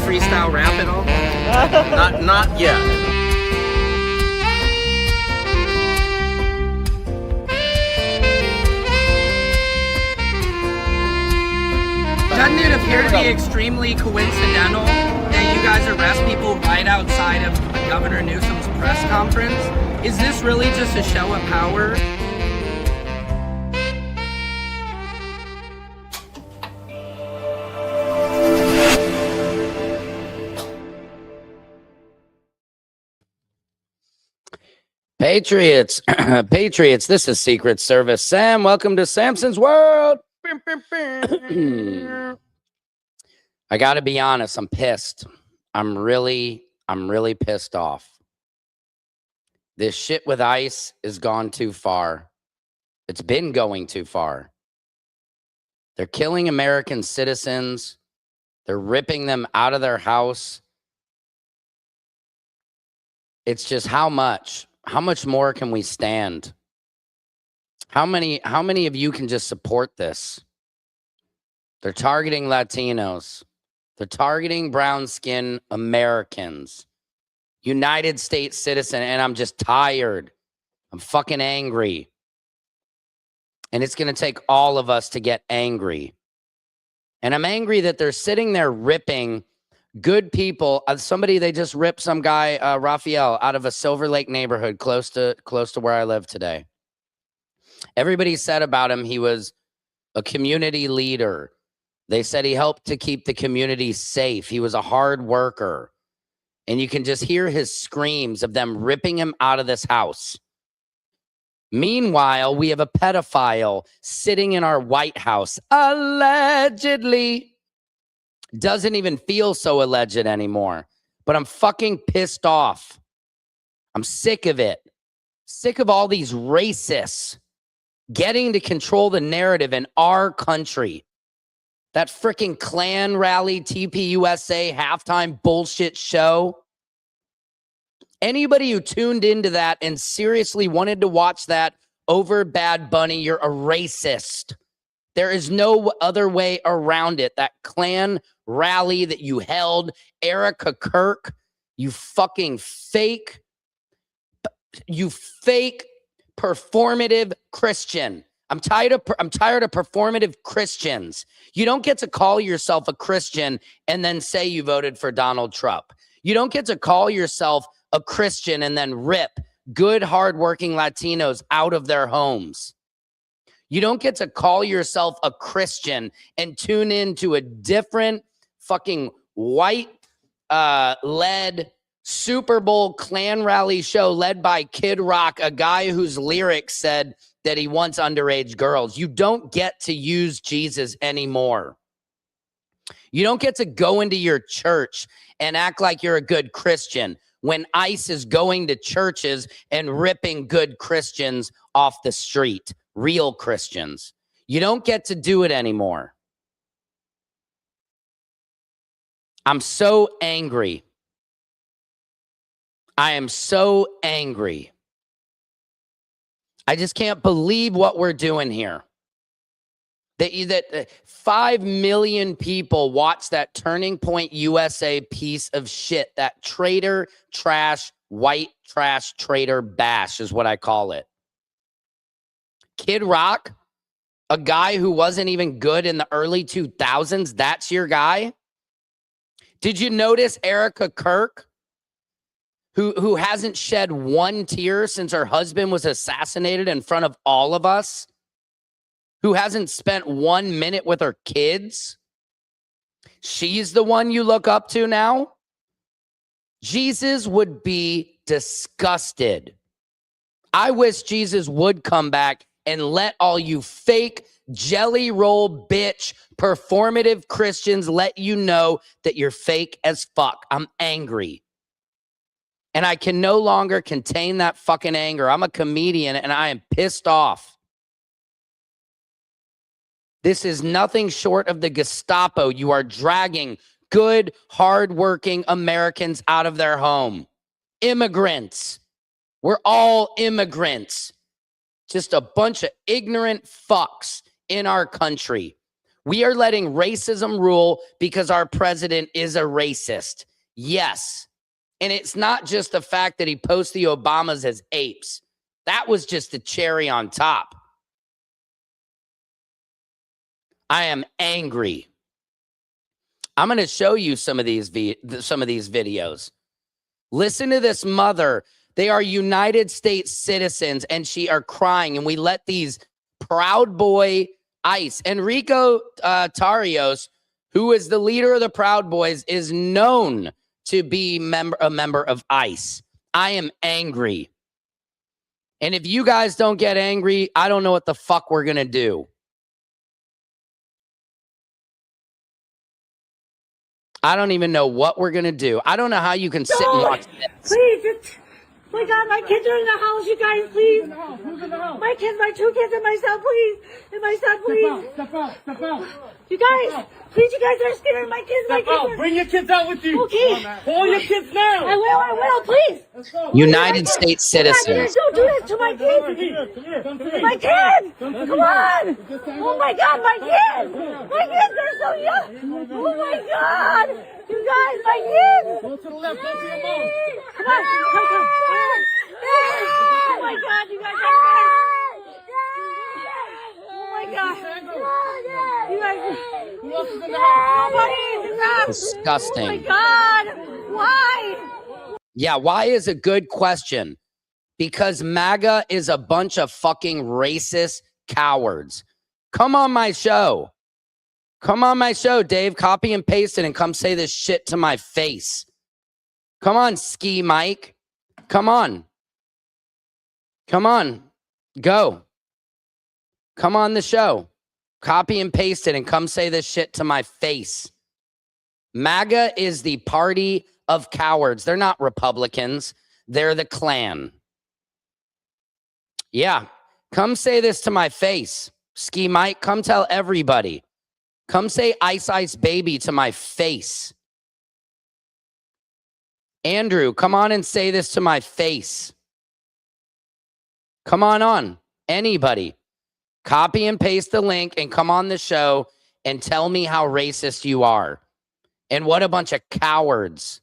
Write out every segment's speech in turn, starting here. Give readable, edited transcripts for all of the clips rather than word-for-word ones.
freestyle rap at all? Not yet. Doesn't it appear to be extremely coincidental that you guys arrest people right outside of Governor Newsom's press conference? Is this really just a show of power? Patriots, Patriots, this is Secret Service Sam. Welcome to Samson's World. I got to be honest, I'm pissed. I'm really pissed off. This shit with ICE has gone too far. It's been going too far. They're killing American citizens. They're ripping them out of their house. It's just how much more can we stand? How many of you can just support this? They're targeting Latinos. They're targeting brown-skinned Americans. United States citizen, and I'm just tired. I'm fucking angry. And it's going to take all of us to get angry. And I'm angry that they're sitting there ripping good people. They just ripped some guy, Raphael, out of a Silver Lake neighborhood close to where I live today. Everybody said about him he was a community leader. They said he helped to keep the community safe. He was a hard worker. And you can just hear his screams of them ripping him out of this house. Meanwhile, we have a pedophile sitting in our White House, allegedly. Doesn't even feel so alleged anymore. But I'm fucking pissed off. I'm sick of it. Sick of all these racists getting to control the narrative in our country. That freaking Klan rally, TPUSA halftime bullshit show. Anybody who tuned into that and seriously wanted to watch that over Bad Bunny, you're a racist. There is no other way around it. That Klan rally that you held, Erica Kirk, you fucking fake performative Christian. I'm tired of performative Christians. You don't get to call yourself a Christian and then say you voted for Donald Trump. You don't get to call yourself a Christian and then rip good, hardworking Latinos out of their homes. You don't get to call yourself a Christian and tune into a different fucking white led Super Bowl Klan rally show led by Kid Rock, a guy whose lyrics said that he wants underage girls. You don't get to use Jesus anymore. You don't get to go into your church and act like you're a good Christian when ICE is going to churches and ripping good Christians off the street, real Christians. You don't get to do it anymore. I'm so angry. I am so angry. I just can't believe what we're doing here. That 5 million people watched that Turning Point USA piece of shit, that traitor trash, white trash traitor bash is what I call it. Kid Rock, a guy who wasn't even good in the early 2000s, that's your guy? Did you notice Erica Kirk, who hasn't shed one tear since her husband was assassinated in front of all of us? Who hasn't spent 1 minute with her kids? She's the one you look up to now? Jesus would be disgusted. I wish Jesus would come back and let all you fake jelly roll bitch performative Christians let you know that you're fake as fuck. I'm angry. And I can no longer contain that fucking anger. I'm a comedian and I am pissed off. This is nothing short of the Gestapo. You are dragging good, hardworking Americans out of their home. Immigrants. We're all immigrants. Just a bunch of ignorant fucks in our country. We are letting racism rule because our president is a racist. Yes. And it's not just the fact that he posts the Obamas as apes. That was just the cherry on top. I am angry. I'm going to show you some of these videos. Listen to this mother. They are United States citizens, and she are crying. And we let these Proud Boy ICE. Enrico Tarrios, who is the leader of the Proud Boys, is known to be a member of ICE. I am angry. And if you guys don't get angry, I don't know what the fuck we're going to do. I don't even know what we're going to do. I don't know how you can sit and watch this. Please, my God, my kids are in the house, you guys, please. Who's in the house? My kids, my 2 kids and myself, please. And my son, please. Step out. You guys, please, you guys are scaring my kids. My kids are... Bring your kids out with you. Okay. Call your kids now. I will, please. United States citizens. Don't do this to my kids. Come here. My kids! Come on! Oh my God, my kids! My kids are so young! Oh my God! You guys, my kids! Go to the left. Go to your mom. Come on, come. Oh my God, you guys are kids! Oh my God! You guys... Who else is in the house? Nobody! Disgusting. Oh my God! Why? Yeah, why is a good question. Because MAGA is a bunch of fucking racist cowards. Come on my show. Come on my show, Dave. Copy and paste it and come say this shit to my face. Come on, Ski Mike. Come on. Come on. Go. Come on the show. Copy and paste it and come say this shit to my face. MAGA is the party of cowards. They're not Republicans. They're the Klan. Yeah. Come say this to my face. Ski Mike, come tell everybody. Come say Ice Ice Baby to my face. Andrew, come on and say this to my face. Come on. Anybody. Copy and paste the link and come on the show and tell me how racist you are. And what a bunch of cowards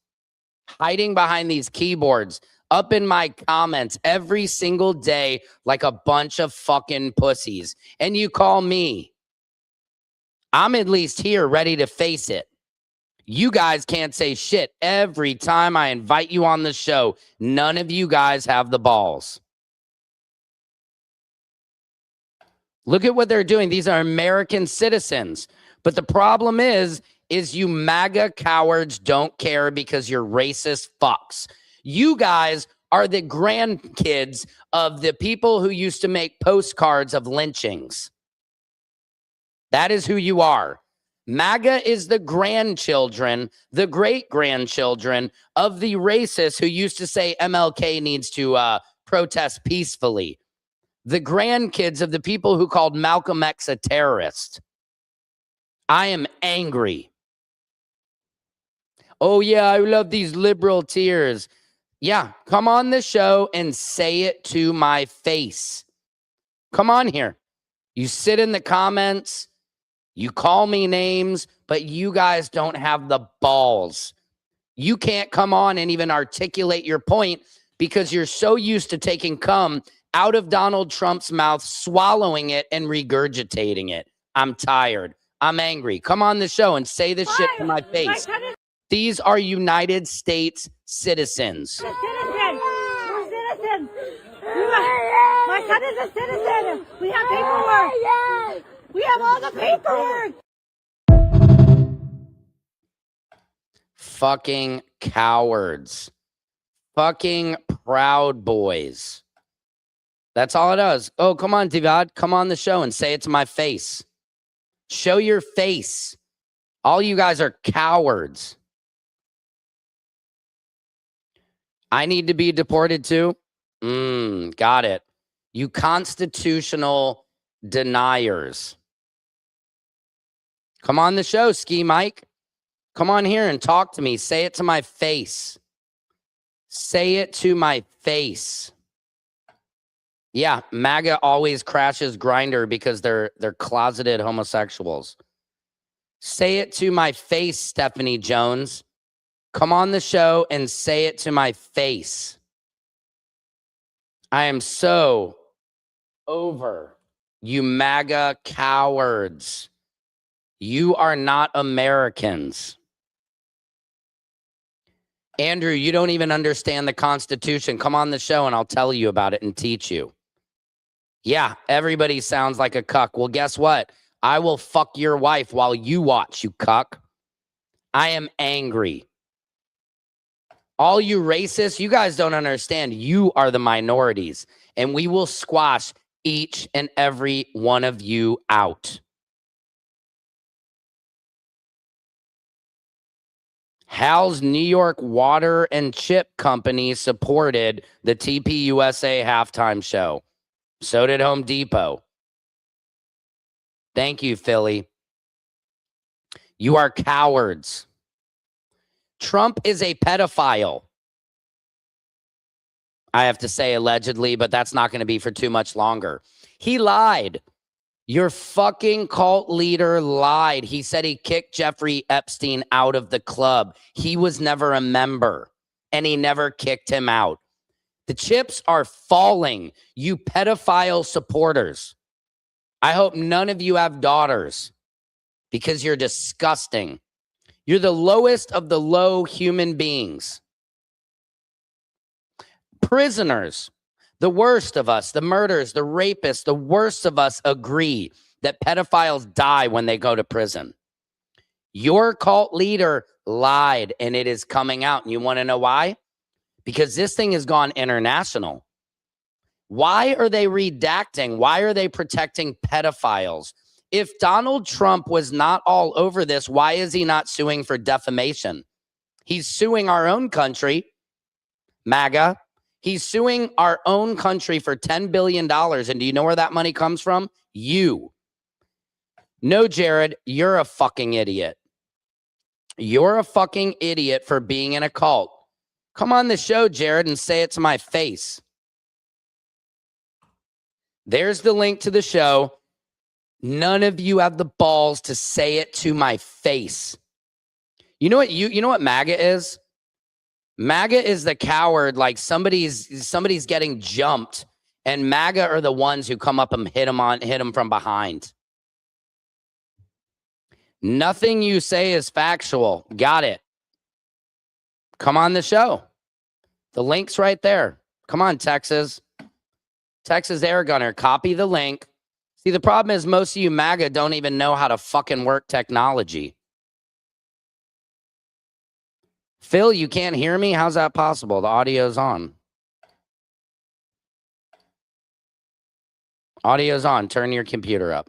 hiding behind these keyboards up in my comments every single day like a bunch of fucking pussies. And you call me. I'm at least here ready to face it. You guys can't say shit. Every time I invite you on the show, none of you guys have the balls. Look at what they're doing. These are American citizens. But the problem is you MAGA cowards don't care because you're racist fucks. You guys are the grandkids of the people who used to make postcards of lynchings. That is who you are. MAGA is the grandchildren, the great-grandchildren of the racists who used to say MLK needs to protest peacefully. The grandkids of the people who called Malcolm X a terrorist. I am angry. Oh, yeah, I love these liberal tears. Yeah, come on the show and say it to my face. Come on here. You sit in the comments. You call me names, but you guys don't have the balls. You can't come on and even articulate your point because you're so used to taking cum out of Donald Trump's mouth, swallowing it and regurgitating it. I'm tired. I'm angry. Come on the show and say this shit to my face. These are United States citizens. We're citizens. My son is a citizen. We have paperwork. We have all the paperwork. Fucking cowards. Fucking Proud Boys. That's all it does. Oh, come on, Divad. Come on the show and say it to my face. Show your face. All you guys are cowards. I need to be deported too? Got it. You constitutional deniers. Come on the show, Ski Mike. Come on here and talk to me. Say it to my face. Say it to my face. Yeah, MAGA always crashes Grindr because they're closeted homosexuals. Say it to my face, Stephanie Jones. Come on the show and say it to my face. I am so over you MAGA cowards. You are not Americans. Andrew, you don't even understand the Constitution. Come on the show and I'll tell you about it and teach you. Yeah, everybody sounds like a cuck. Well, guess what? I will fuck your wife while you watch, you cuck. I am angry. All you racists, you guys don't understand. You are the minorities, and we will squash each and every one of you out. Hal's New York Water and Chip Company supported the TPUSA halftime show. So did Home Depot. Thank you, Philly. You are cowards. Trump is a pedophile. I have to say allegedly, but that's not going to be for too much longer. He lied. Your fucking cult leader lied. He said he kicked Jeffrey Epstein out of the club. He was never a member, and he never kicked him out. The chips are falling, you pedophile supporters. I hope none of you have daughters because you're disgusting. You're the lowest of the low human beings. Prisoners, the worst of us, the murderers, the rapists, the worst of us agree that pedophiles die when they go to prison. Your cult leader lied, and it is coming out. And you want to know why? Because this thing has gone international. Why are they redacting? Why are they protecting pedophiles? If Donald Trump was not all over this, why is he not suing for defamation? He's suing our own country, MAGA. He's suing our own country for $10 billion. And do you know where that money comes from? You. No, Jared, you're a fucking idiot. You're a fucking idiot for being in a cult. Come on the show, Jared, and say it to my face. There's the link to the show. None of you have the balls to say it to my face. You know what MAGA is? MAGA is the coward, like somebody's getting jumped, and MAGA are the ones who come up and hit them from behind. Nothing you say is factual. Got it. Come on the show. The link's right there. Come on, Texas. Texas Air Gunner, copy the link. See, the problem is most of you MAGA don't even know how to fucking work technology. Phil, you can't hear me? How's that possible? The audio's on. Audio's on. Turn your computer up.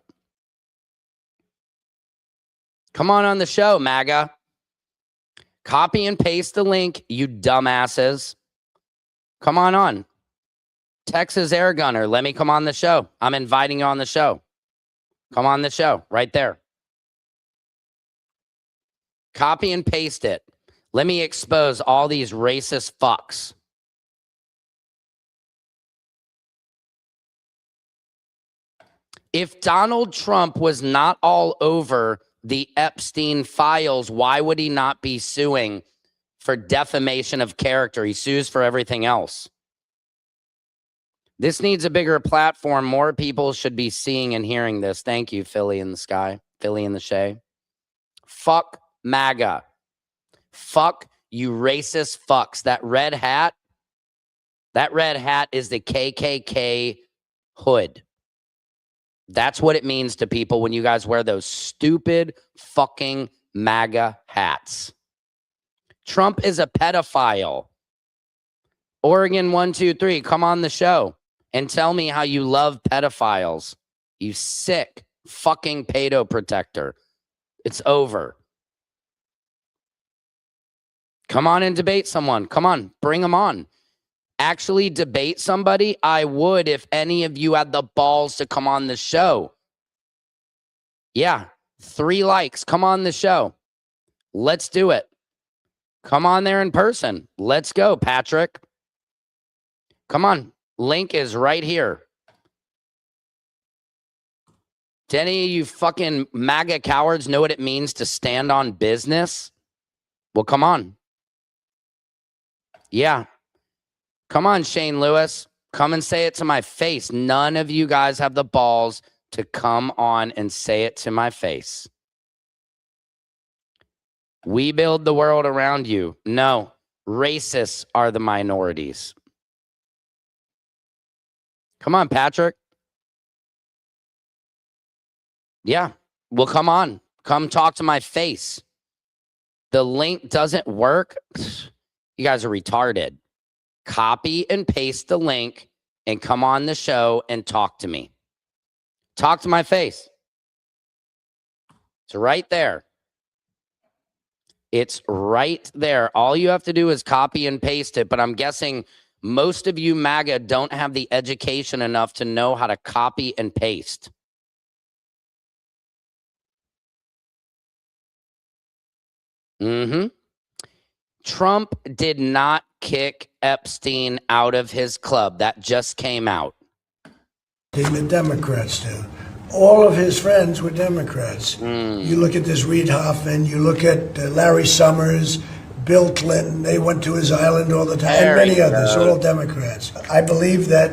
Come on the show, MAGA. Copy and paste the link, you dumbasses. Come on. Texas Air Gunner, let me come on the show. I'm inviting you on the show. Come on the show, right there. Copy and paste it. Let me expose all these racist fucks. If Donald Trump was not all over the Epstein files, why would he not be suing for defamation of character? He sues for everything else. This needs a bigger platform. More people should be seeing and hearing this. Thank you, Philly in the sky. Philly in the Shay. Fuck MAGA. Fuck you racist fucks. That red hat is the KKK hood. That's what it means to people when you guys wear those stupid fucking MAGA hats. Trump is a pedophile. Oregon 123, come on the show and tell me how you love pedophiles. You sick fucking pedo protector. It's over. Come on and debate someone. Come on, bring them on. Actually debate somebody? I would if any of you had the balls to come on the show. Yeah, 3 likes. Come on the show. Let's do it. Come on there in person. Let's go, Patrick. Come on. Link is right here. Do any of you fucking MAGA cowards know what it means to stand on business? Well, come on. Yeah. Come on, Shane Lewis. Come and say it to my face. None of you guys have the balls to come on and say it to my face. We build the world around you. No, racists are the minorities. Come on, Patrick. Yeah, well, come on. Come talk to my face. The link doesn't work. You guys are retarded. Copy and paste the link and come on the show and talk to me. Talk to my face. It's right there. It's right there. All you have to do is copy and paste it. But I'm guessing most of you MAGA don't have the education enough to know how to copy and paste. Trump did not kick Epstein out of his club. That just came out. The Democrats do. All of his friends were Democrats. You look at this Reid Hoffman, you look at Larry Summers, Bill Clinton, they went to his island all the time, and many others, all Democrats. I believe that.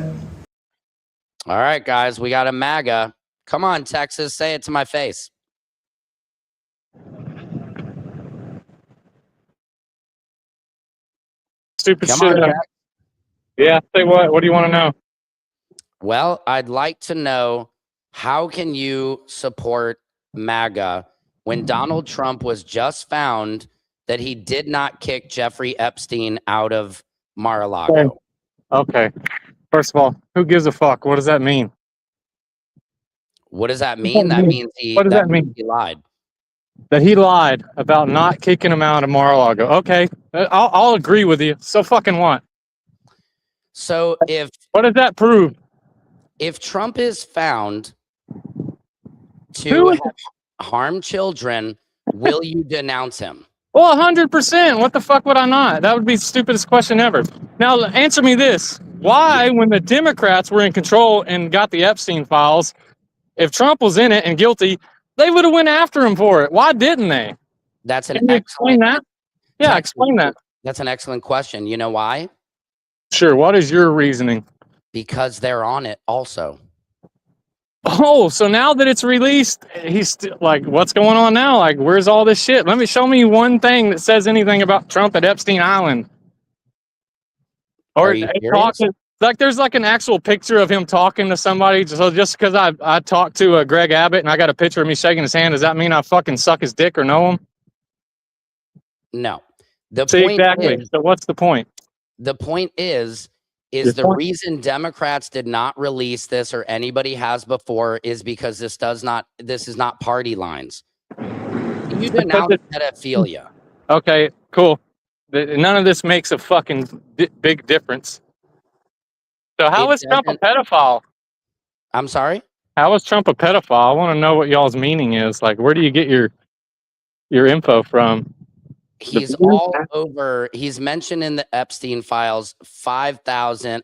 All right, guys, we got a MAGA. Come on, Texas, say it to my face. Stupid Come shit. on, Jack. Yeah, say what? What do you want to know? Well, I'd like to know, how can you support MAGA when Donald Trump was just found that he did not kick Jeffrey Epstein out of Mar-a-Lago? Okay. First of all, who gives a fuck? What does that mean? What does that mean? That means he, What does that mean? He lied. That he lied about not kicking him out of Mar-a-Lago. Okay, I'll agree with you. So fucking what? So what does that prove? If Trump is found to have harmed children, will you denounce him? Well, 100%. What the fuck would I not? That would be the stupidest question ever. Now, answer me this. Why, when the Democrats were in control and got the Epstein files, if Trump was in it and guilty, they would have went after him for it. Why didn't they? That's an Can you excellent. explain that? Yeah, explain that. That's an excellent question. You know why? Sure. What is your reasoning? Because they're on it also. Oh, so now that it's released, he's like, what's going on now? Like, where's all this shit? Show me one thing that says anything about Trump at Epstein Island. Or talking, like, there's like an actual picture of him talking to somebody. So just because I talked to Greg Abbott and I got a picture of me shaking his hand, does that mean I fucking suck his dick or know him? No. The See, point exactly. is, So what's the point? the point is reason Democrats did not release this, or anybody has before, is because this is not party lines. You denounce pedophilia. Okay, cool. None of this makes a fucking big difference. So how is Trump a pedophile? I'm sorry? How is Trump a pedophile? I want to know what y'all's meaning is. Like, where do you get your info from? He's all over. He's mentioned in the Epstein files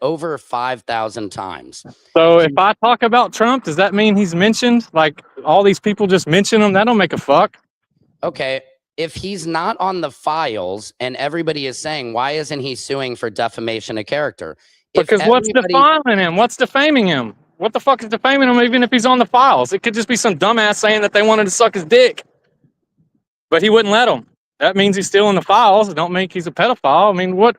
over 5,000 times. So if I talk about Trump, does that mean he's mentioned? Like, all these people just mention him? That don't make a fuck. Okay. If he's not on the files and everybody is saying, why isn't he suing for defamation of character? Because what's defiling him? What's defaming him? What the fuck is defaming him even if he's on the files? It could just be some dumbass saying that they wanted to suck his dick. But he wouldn't let them. That means he's still in the files. It don't make he's a pedophile. I mean, what?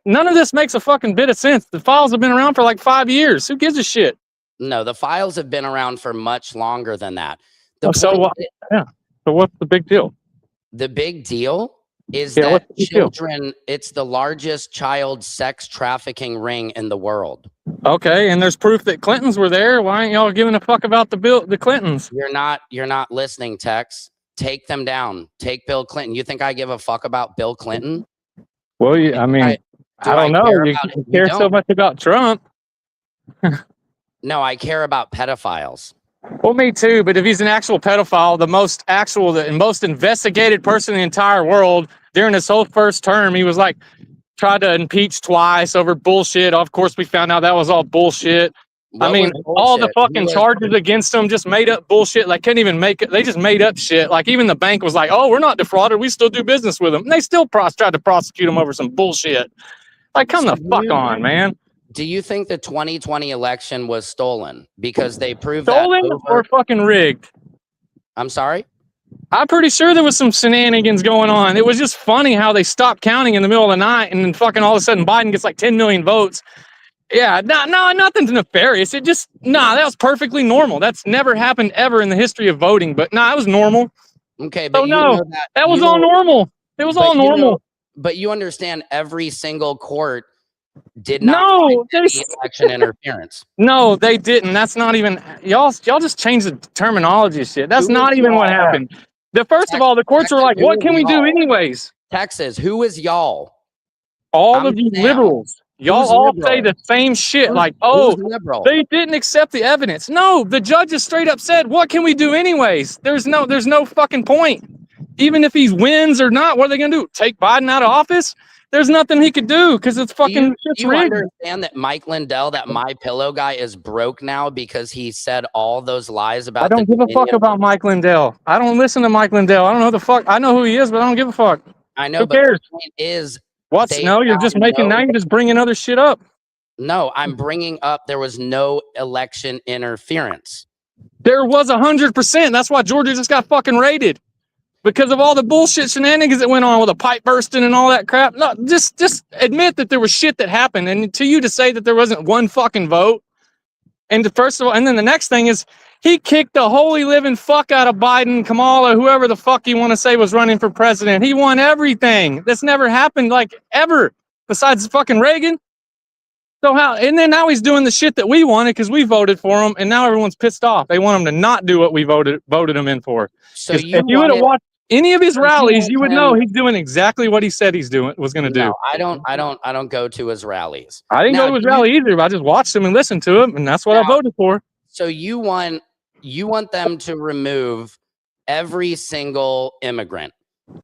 None of this makes a fucking bit of sense. The files have been around for like 5 years. Who gives a shit? No, the files have been around for much longer than that. So what's the big deal? The big deal is that children, it's the largest child sex trafficking ring in the world. Okay, and there's proof that Clintons were there. Why ain't y'all giving a fuck about the Clintons? You're not listening, Tex. Take them down. Take Bill Clinton. You think I give a fuck about Bill Clinton? Well, I mean, I don't know. You care so much about Trump. No, I care about pedophiles. Well, me too. But if he's an actual pedophile, the most investigated person in the entire world during his whole first term, he was like tried to impeach twice over bullshit. Of course, we found out that was all bullshit. What I mean, was all the bullshit? Who fucking was- charges against them just made up bullshit. Like, couldn't even make it. They just made up shit. Like, even the bank was like, "Oh, we're not defrauded. We still do business with them." And they still tried to prosecute them over some bullshit. Like, come So the fuck you- on, man. Do you think the 2020 election was stolen because they proved Stolen that or over? fucking rigged? I'm sorry. I'm pretty sure there was some shenanigans going on. It was just funny how they stopped counting in the middle of the night, and then fucking all of a sudden Biden gets like 10 million votes. Yeah, no, nothing's nefarious. It just, that was perfectly normal. That's never happened ever in the history of voting. But it was normal. Okay, but So you no, know that was you all know- normal. It was but all you know- normal. But you understand every single court did not No, find any election interference. no, they didn't. That's not even y'all just changed the terminology of shit. That's Who not is even what y'all? happened. First of all, the courts were Texas, like, who what is can we do y'all? anyways? Texas, who is y'all? All I'm of you Sam. liberals, y'all Who's all liberal? say the same shit. Who's- Like, who's liberal? they didn't accept the evidence. No, the judges straight up said, what can we do anyways? There's no fucking point. Even if he wins or not, what are they gonna do? Take Biden out of office? There's nothing he could do because it's fucking Do shit's you rigged. understand that Mike Lindell, that My Pillow guy, is broke now because he said all those lies about? I don't give a fuck about Mike Lindell. I don't listen to Mike Lindell. I don't know who the fuck. I know who he is, but I don't give a fuck. I know, Who but cares? the point is, What's they no? You're just found making no- now. You're just bringing other shit up. No, I'm bringing up there was no election interference. There was 100%. That's why Georgia just got fucking raided because of all the bullshit shenanigans that went on with the pipe bursting and all that crap. No, just admit that there was shit that happened, and to you to say that there wasn't one fucking vote. And first of all, and then the next thing is he kicked the holy living fuck out of Biden, Kamala, whoever the fuck you want to say was running for president. He won everything. That's never happened like ever besides fucking Reagan. So how? And then now he's doing the shit that we wanted because we voted for him, and now everyone's pissed off. They want him to not do what we voted him in for. So 'Cause you if you would have wanted- watched any of his so you rallies, want you would him- know he's doing exactly what he said was going to do. No, I don't go to his rallies. I didn't Now, go to his do you- rally either, but I just watched him and listened to him, and that's what I Now- voted for. So you want them to remove every single immigrant.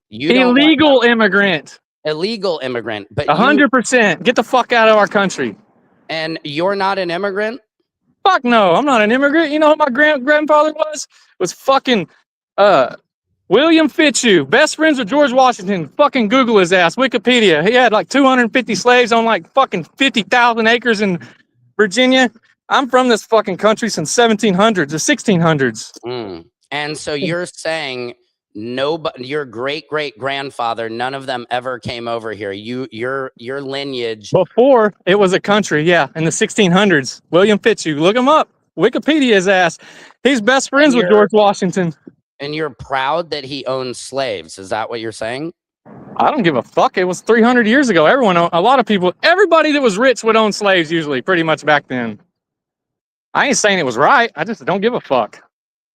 You don't want Illegal immigrant, illegal immigrant, but you 100%. Get the fuck out of our country. and you're not an immigrant. Fuck no, I'm not an immigrant. You know what my grandfather was? Was fucking William Fitzhugh, best friends with George Washington. Fucking Google his ass. Wikipedia. He had like 250 slaves on like fucking 50,000 acres in Virginia. I'm from this fucking country since 1700s or 1600s. And so you're saying nobody, your great grandfather, none of them ever came over here. Your lineage. Before it was a country, yeah, in the 1600s. William Fitzhugh, look him up. Wikipedia his ass. He's best friends with George Washington. And you're proud that he owned slaves. Is that what you're saying? I don't give a fuck. It was 300 years ago. A lot of people, everybody that was rich would own slaves usually, pretty much back then. I ain't saying it was right. I just don't give a fuck.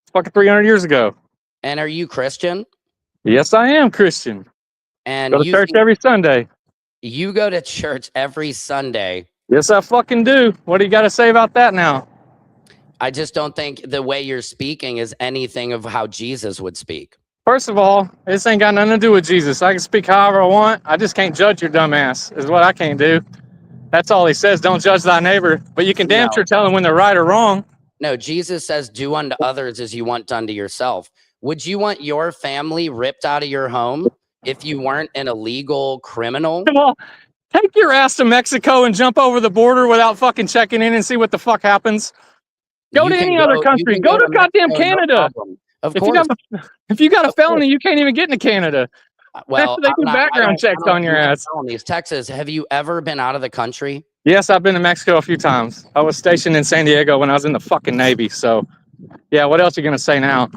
It's fucking 300 years ago. And are you Christian? Yes, I am Christian. And Go to church every Sunday. You go to church every Sunday. Yes, I fucking do. What do you got to say about that now? I just don't think the way you're speaking is anything of how Jesus would speak. First of all, this ain't got nothing to do with Jesus. I can speak however I want. I just can't judge your dumb ass, is what I can't do. That's all he says. Don't judge thy neighbor. But you can damn sure tell them when they're right or wrong. No, Jesus says, do unto others as you want done to yourself. Would you want your family ripped out of your home if you weren't an illegal criminal? Well, take your ass to Mexico and jump over the border without fucking checking in and see what the fuck happens. Go You to can any other you country. can Go to goddamn Mexico, no Canada. problem. Of If course. you got a felony, you can't even get into Canada. Well, They I'm do not- I background don't- checks I don't on your commit ass. felonies. Texas, have you ever been out of the country? Yes, I've been to Mexico a few times. I was stationed in San Diego when I was in the fucking Navy. So, yeah, what else are you going to say now?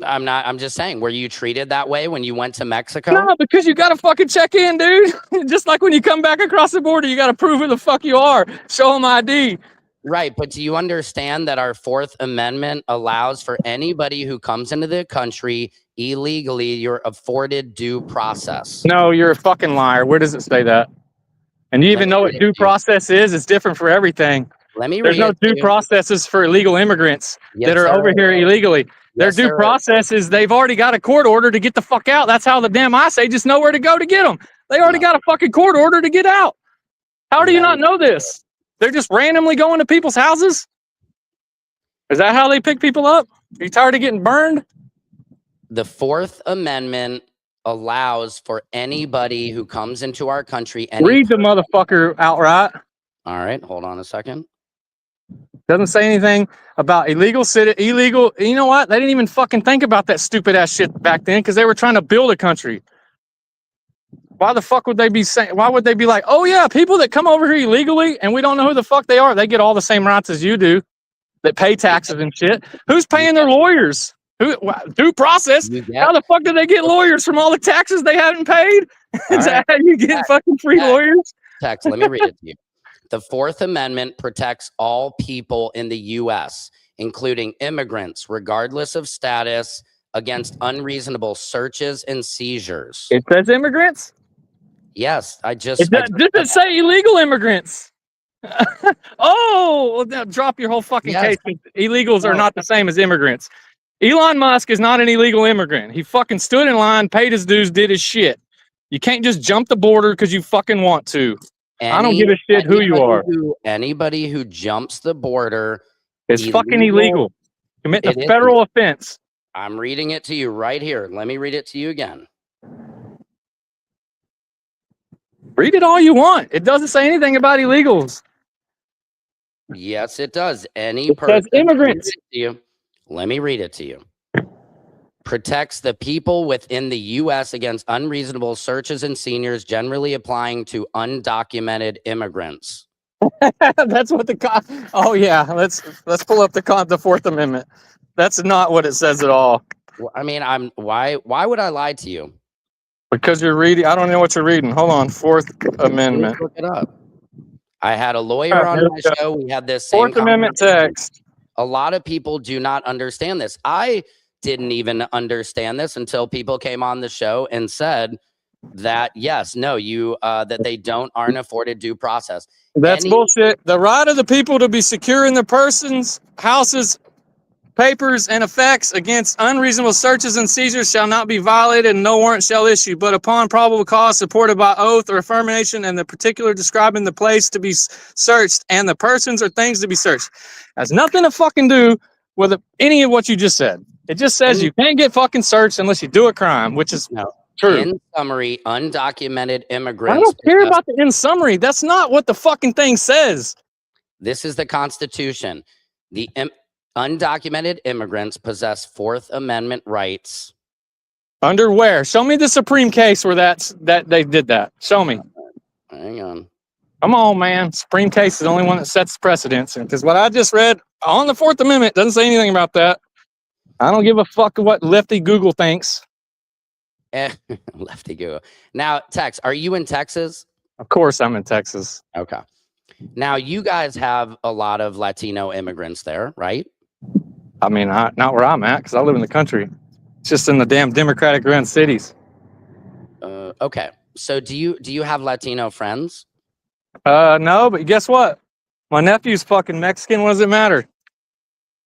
I'm just saying, were you treated that way when you went to Mexico? No, because you got to fucking check in, dude. Just like when you come back across the border, you got to prove who the fuck you are. Show them ID. Right, but do you understand that our Fourth Amendment allows for anybody who comes into the country illegally, you're afforded due process? No, you're a fucking liar. Where does it say that? And you even know what due process is? It's different for everything. Let me There's read no it due to you. processes for illegal immigrants Yes, that are there over here is. illegally. Their Yes, due there is. process is they've already got a court order to get the fuck out. That's how the damn ICE agents know where to go to get them. They already got a fucking court order to get out. How do you not know this? They're just randomly going to people's houses? Is that how they pick people up? Are you tired of getting burned? The Fourth Amendment allows for anybody who comes into our country. Read the motherfucker outright. All right, hold on a second. Doesn't say anything about illegal. You know what? They didn't even fucking think about that stupid ass shit back then because they were trying to build a country. Why the fuck would they be saying? Why would they be like, oh yeah, people that come over here illegally and we don't know who the fuck they are, they get all the same rights as you do, that pay taxes and shit. Who's paying their lawyers? Due process? How the fuck did they get lawyers from all the taxes they haven't paid? Is that how you get fucking free lawyers? Text, let me read it to you. The Fourth Amendment protects all people in the U.S., including immigrants, regardless of status, against unreasonable searches and seizures. It says immigrants? Yes, I just... Does it say illegal immigrants? Oh, well, now drop your whole fucking case. Illegals are not the same as immigrants. Elon Musk is not an illegal immigrant. He fucking stood in line, paid his dues, did his shit. You can't just jump the border because you fucking want to. I don't give a shit who you are. Anybody who jumps the border is fucking illegal. Commit a federal offense. I'm reading it to you right here. Let me read it to you again. Read it all you want. It doesn't say anything about illegals. Yes, it does. Any person. Says immigrants. Let me read it to you. Protects the people within the U.S. against unreasonable searches and seizures, generally applying to undocumented immigrants. That's what oh yeah, let's pull up the Fourth Amendment. That's not what it says at all. Well, I mean, why would I lie to you? Because you're reading. I don't know what you're reading. Hold on, Fourth Amendment. Look it up. I had a lawyer on my show. We had this same Fourth Amendment text. A lot of people do not understand this. I didn't even understand this until people came on the show and said that that they aren't afforded due process. That's bullshit. The right of the people to be secure in their persons, houses, papers, and effects against unreasonable searches and seizures shall not be violated, and no warrant shall issue, but upon probable cause supported by oath or affirmation, and the particular describing the place to be searched and the persons or things to be searched. Has nothing to fucking do with any of what you just said. It just says you can't get fucking searched unless you do a crime, which is true. In summary, undocumented immigrants. I don't care about the in summary. That's not what the fucking thing says. This is the Constitution. The undocumented immigrants possess Fourth Amendment rights. Under where? Show me the Supreme case where that they did that. Show me. Hang on. Come on, man. Supreme case is the only one that sets precedence. Because what I just read on the Fourth Amendment doesn't say anything about that. I don't give a fuck what lefty Google thinks. Lefty Google. Now, Tex, are you in Texas? Of course I'm in Texas. Okay. Now, you guys have a lot of Latino immigrants there, right? I mean, not where I'm at because I live in the country. It's just in the damn Democratic run cities. Okay. So do you have Latino friends? No, but guess what? My nephew's fucking Mexican. What does it matter?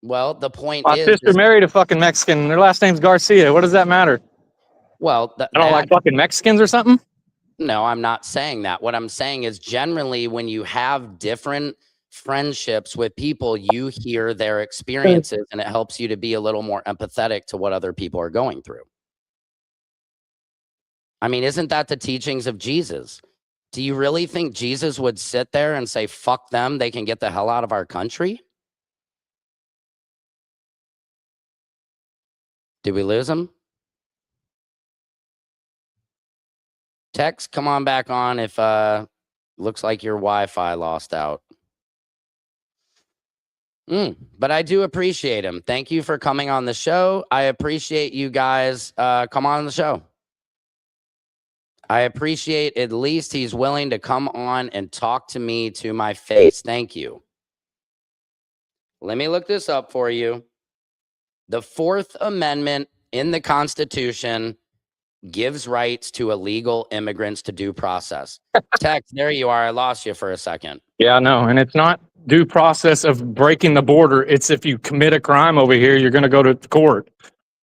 Well, the point My sister married a fucking Mexican. And their last name's Garcia. What does that matter? Well, I don't like fucking Mexicans or something? No, I'm not saying that. What I'm saying is generally when you have different friendships with people, you hear their experiences and it helps you to be a little more empathetic to what other people are going through. I mean, isn't that the teachings of Jesus? Do you really think Jesus would sit there and say, fuck them, they can get the hell out of our country? Did we lose him? Tex, come on back on if looks like your Wi-Fi lost out. But I do appreciate him. Thank you for coming on the show. I appreciate you guys come on the show. I appreciate at least he's willing to come on and talk to me to my face. Thank you. Let me look this up for you. The Fourth Amendment in the Constitution gives rights to illegal immigrants to due process. Tex, there you are. I lost you for a second. Yeah, I know. And it's not due process of breaking the border. It's if you commit a crime over here, you're going to go to court.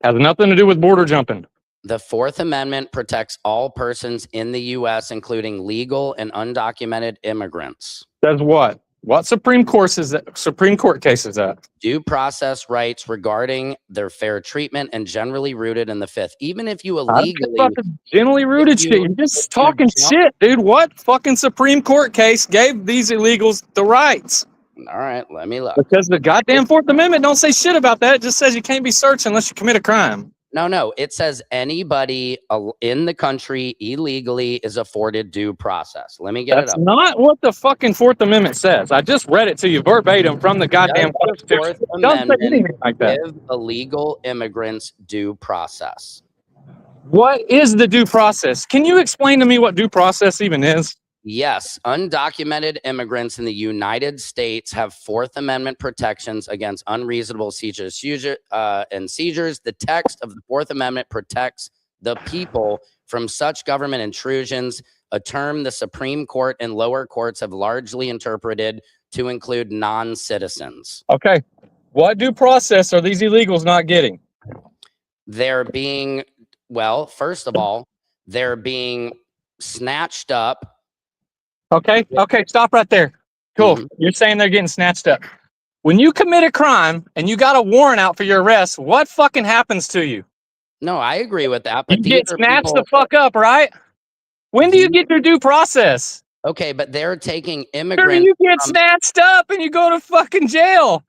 Has nothing to do with border jumping. The Fourth Amendment protects all persons in the U.S., including legal and undocumented immigrants. Says what? What Supreme Court is that? Supreme Court case is that? Due process rights regarding their fair treatment and generally rooted in the Fifth. Even if you I don't care illegally, about the generally rooted if you- shit. You're if just you talking jump- shit, dude. What fucking Supreme Court case gave these illegals the rights? all right, let me look. Because the goddamn Fourth Amendment don't say shit about that. It just says you can't be searched unless you commit a crime. No, it says anybody in the country illegally is afforded due process. Let me get That's it up. not what the fucking Fourth Amendment says. I just read it to you verbatim from the goddamn Does the Constitution. Fourth It doesn't say Amendment anything like that. give illegal immigrants due process? What is the due process? Can you explain to me what due process even is? Yes, undocumented immigrants in the United States have Fourth Amendment protections against unreasonable seizures. The text of the Fourth Amendment protects the people from such government intrusions, a term the Supreme Court and lower courts have largely interpreted to include non-citizens. Okay. What due process are these illegals not getting? They're being, well, first of all, they're being snatched up. Okay. Okay. Stop right there. Cool. Mhm. You're saying they're getting snatched up. When you commit a crime and you got a warrant out for your arrest, what fucking happens to you? No, I agree with that. You But get these are snatched people, the fuck up, right? When do you get your due process? okay, but they're taking Sure, immigrants. you get from- snatched up and you go to fucking jail.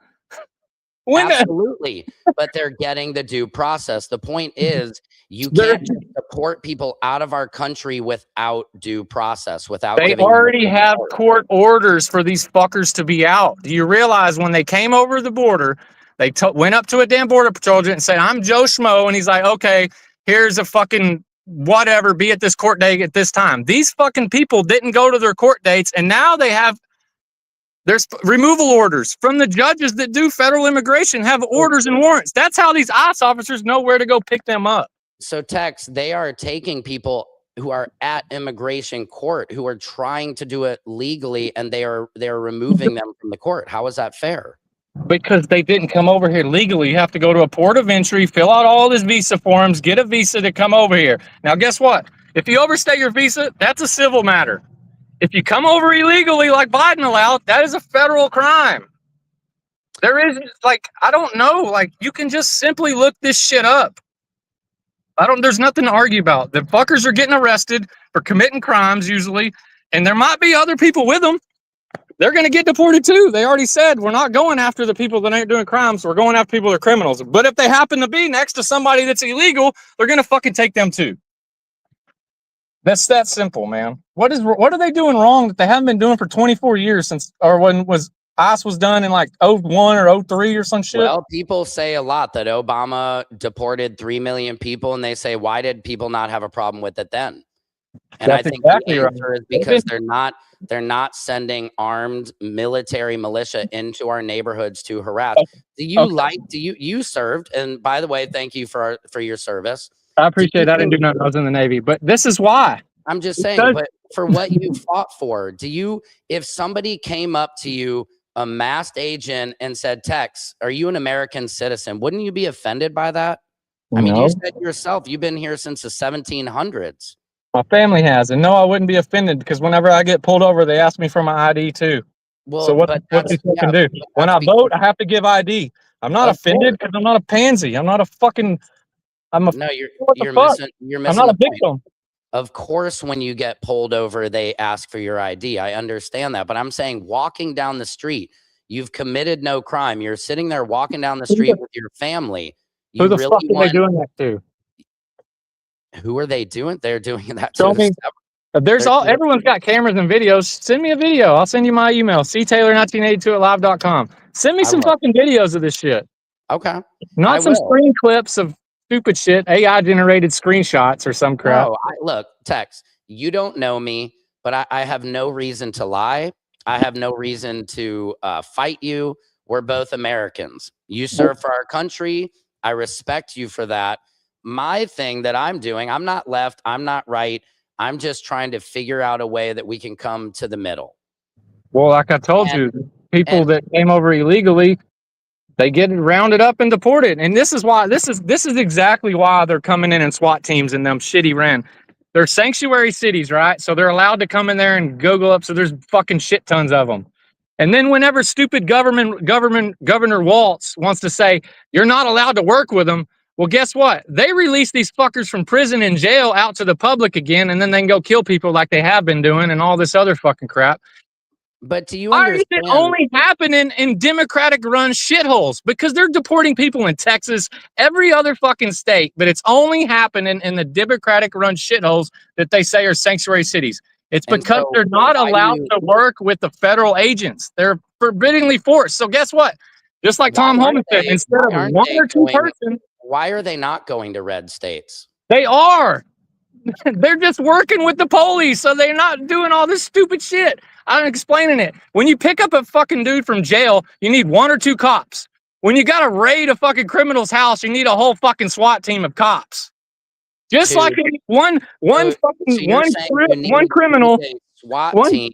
When Absolutely, but they're getting the due process. The point is, you They're- can't just deport people out of our country without due process, without they giving them already the have court. court orders for these fuckers to be out. Do you realize when they came over the border, they went up to a damn border patrol agent and said, "I'm Joe Schmo," and he's like, "Okay, here's a fucking whatever. Be at this court date at this time." These fucking people didn't go to their court dates, and now there's removal orders from the judges that do federal immigration have orders and warrants. That's how these ICE officers know where to go pick them up. So, Tex, they are taking people who are at immigration court who are trying to do it legally, and they're removing them from the court. How is that fair? Because they didn't come over here legally. You have to go to a port of entry, fill out all these visa forms, get a visa to come over here. Now, guess what? If you overstay your visa, that's a civil matter. If you come over illegally like Biden allowed, that is a federal crime. There is, like, I don't know, like, you can just simply look this shit up. There's nothing to argue about. The fuckers are getting arrested for committing crimes usually, and there might be other people with them. They're going to get deported too. They already said we're not going after the people that ain't doing crimes. We're going after people that are criminals. But if they happen to be next to somebody that's illegal, they're going to fucking take them too. That's that simple, man. What are they doing wrong that they haven't been doing for 24 years since, or when ICE was done in like 01 or 03 or some shit? Well, people say a lot that Obama deported 3 million people, and they say, why did people not have a problem with it then? And That's I think exactly the right. answer is because they're not sending armed military militia into our neighborhoods to harass. Do you served? And by the way, thank you for your service. I appreciate that. I didn't do nothing. I was in the Navy, but this is why. I'm just saying, but for what you fought for, if somebody came up to you, a masked agent, and said, "Tex, are you an American citizen?" Wouldn't you be offended by that? I mean, No. you said yourself, you've been here since the 1700s. My family has, and no, I wouldn't be offended because whenever I get pulled over, they ask me for my ID too. Well, So what but they fucking do? but When I that's vote, I have to give ID. I'm not Of offended because I'm not a pansy. I'm not a fucking. I'm a. No, What the you're fuck? missing I'm not the a point. victim. Of course, when you get pulled over, they ask for your ID. I understand that, but I'm saying walking down the street, you've committed no crime. You're sitting there walking down the street with your family. Who You the really fuck are they want? doing that to? Who are they doing? They're doing that Show to me. There's They're- everyone's got cameras and videos. Send me a video. I'll send you my email. ctaylor1982@live.com. Send me I some will. fucking videos of this shit. Okay. I Not some will. screen clips of stupid shit, AI generated screenshots or some crap. No, look, Tex, you don't know me, but I have no reason to lie. I have no reason to fight you. We're both Americans. You serve for our country. I respect you for that. My thing that I'm doing, I'm not left, I'm not right. I'm just trying to figure out a way that we can come to the middle. Well, like I told you, people that came over illegally, they get rounded up and deported. And this is why this is exactly why they're coming in SWAT teams in them shitty ran. They're sanctuary cities, right? So they're allowed to come in there and Google up. So there's fucking shit tons of them. And then whenever stupid Governor Waltz wants to say you're not allowed to work with them, well, guess what? They release these fuckers from prison and jail out to the public again, and then they can go kill people like they have been doing and all this other fucking crap. But do you Why does understand? it only happen in Democratic-run shitholes? Because they're deporting people in Texas, every other fucking state, but it's only happening in the Democratic-run shitholes that they say are sanctuary cities. It's And because so they're not why do allowed you- to work with the federal agents. They're forbiddingly forced. So guess what? Just like Why Tom aren't Holman said, they- instead why of aren't one they or two going- person, Why are they not going to red states? they are. They're just working with the police, so they're not doing all this stupid shit. I'm explaining it. When you pick up a fucking dude from jail, you need one or two cops. When you got to raid a fucking criminal's house, you need a whole fucking SWAT team of cops. Just like one So you're saying you need criminal. a SWAT one- team.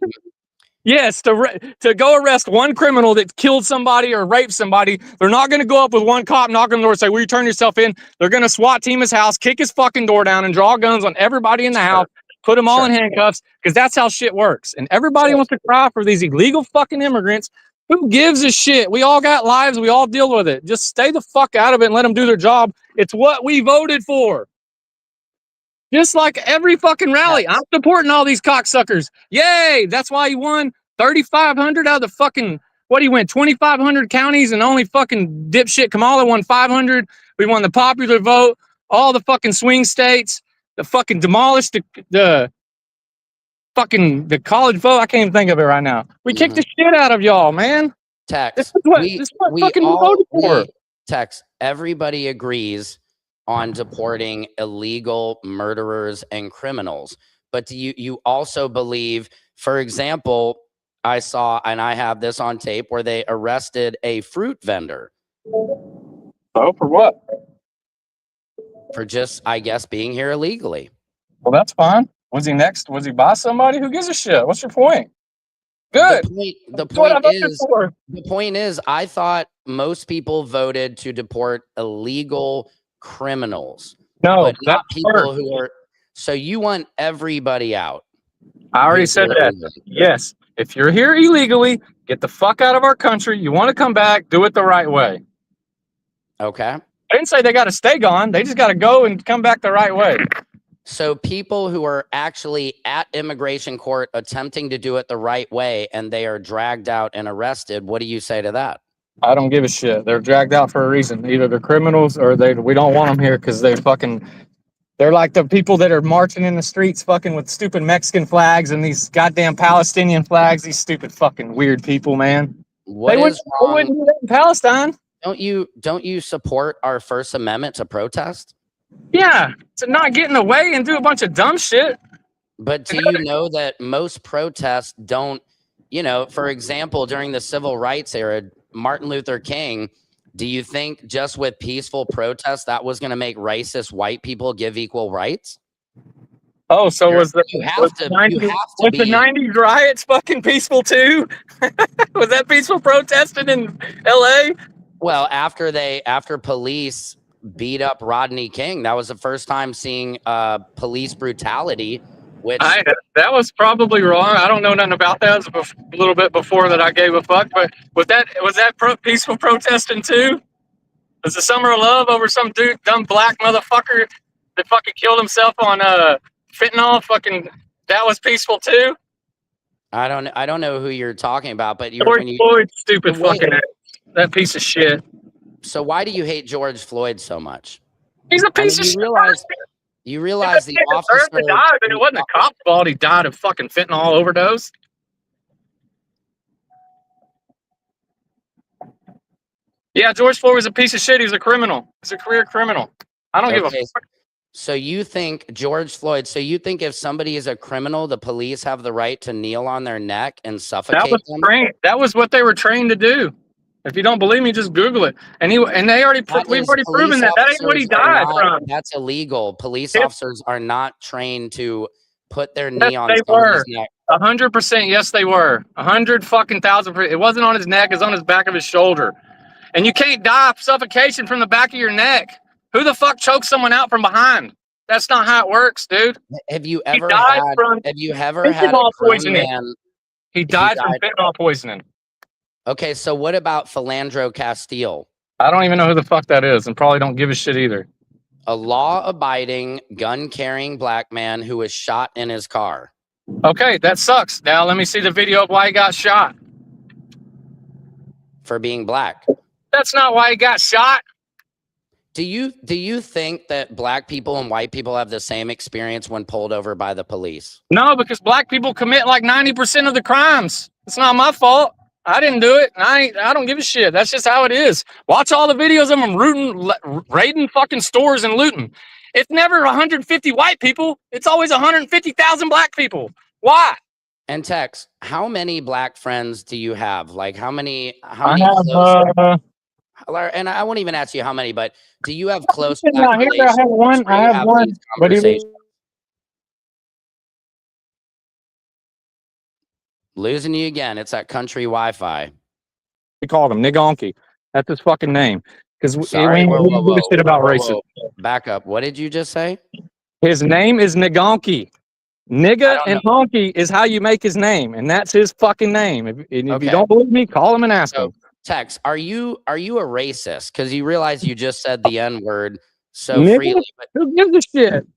Yes, to go arrest one criminal that killed somebody or raped somebody, they're not going to go up with one cop, knock on the door, and say, "Will you turn yourself in?" They're going to SWAT team his house, kick his fucking door down, and draw guns on everybody in the house, put them all in handcuffs, because that's how shit works. And everybody wants to cry for these illegal fucking immigrants. Who gives a shit? We all got lives. We all deal with it. Just stay the fuck out of it and let them do their job. It's what we voted for. Just like every fucking rally, I'm supporting all these cocksuckers. Yay! That's why he won 3,500 out of the fucking, what he went, 2,500 counties, and only fucking dipshit Kamala won 500. We won the popular vote, all the fucking swing states, the fucking demolished the fucking the college vote. I can't even think of it right now. We kicked the shit out of y'all, man. Tex, This is what fucking we voted for. Tex, everybody agrees on deporting illegal murderers and criminals. But do you also believe, for example, I saw, and I have this on tape, where they arrested a fruit vendor. Oh, for what? For just, I guess, being here illegally. Well, that's fine. Was he next? Was he by somebody? Who gives a shit? What's your point? Good. The That's what I point voted is, for. the point is, I thought most people voted to deport illegal criminals, No, but not that's people first. who are. So you want everybody out? I already who's said here that. illegally. Yes. If you're here illegally, get the fuck out of our country. You want to come back, do it the right way. Okay. I didn't say they got to stay gone. They just got to go and come back the right way. So people who are actually at immigration court attempting to do it the right way, and they are dragged out and arrested, what do you say to that? I don't give a shit. They're dragged out for a reason. Either they're criminals or we don't want them here because they're like the people that are marching in the streets fucking with stupid Mexican flags and these goddamn Palestinian flags. These stupid fucking weird people, man. What is They wouldn't do that in Palestine. Don't you support our First Amendment to protest? Yeah, to not get in the way and do a bunch of dumb shit. But do you know that most protests don't, for example, during the civil rights era, Martin Luther King, do you think just with peaceful protests that was going to make racist white people give equal rights? Oh, so was the 90s riots fucking peaceful too? Was that peaceful protesting in LA? Well, after police beat up Rodney King, that was the first time seeing police brutality. Which that was probably wrong. I don't know nothing about that. It was a little bit before that I gave a fuck. But was that peaceful protesting too? Was the Summer of Love over some dumb black motherfucker that fucking killed himself on fentanyl? Fucking that was peaceful too. I don't know who you're talking about, but George Floyd, stupid fucking ass. That piece of shit. So why do you hate George Floyd so much? He's a piece of shit. You realize the officer died, but it wasn't a cop's fault. He died of fucking fentanyl overdose. Yeah, George Floyd was a piece of shit. He's a criminal. He's a career criminal. I don't give a fuck. So you think if somebody is a criminal, the police have the right to kneel on their neck and suffocate them? That was what they were trained to do. If you don't believe me, just Google it. We've already proven that. That ain't what he died from. That's illegal. Police officers are not trained to put their knee on somebody's neck. 100%. Yes, they were. 100,000%. It wasn't on his neck. It's on his back of his shoulder. And you can't die of suffocation from the back of your neck. Who the fuck chokes someone out from behind? That's not how it works, dude. Have you ever had a grown man? He died from fentanyl poisoning. Okay, so what about Philandro Castile? I don't even know who the fuck that is, and probably don't give a shit either. A law-abiding, gun-carrying black man who was shot in his car. Okay, that sucks. Now let me see the video of why he got shot. For being black. That's not why he got shot. Do you think that black people and white people have the same experience when pulled over by the police? No, because black people commit like 90% of the crimes. It's not my fault. I didn't do it. And I don't give a shit. That's just how it is. Watch all the videos of them raiding fucking stores and looting. It's never 150 white people. It's always 150,000 black people. Why? And Tex, how many black friends do you have? Like how many I close? have, And I won't even ask you how many, but do you have close I black relations? have one. where I you have one. these But conversations? Losing you again. It's that country Wi-Fi. we called him Niggonky. That's his fucking name. Because Sorry, we whoa, don't give a shit about racism. whoa. Back up. What did you just say? His name is Niggonky. Nigga and honky is how you make his name, and that's his fucking name. If you don't believe me, call him and ask him. Tex, are you a racist? Because you realize you just said the N-word so Nigga, freely. But who gives a shit?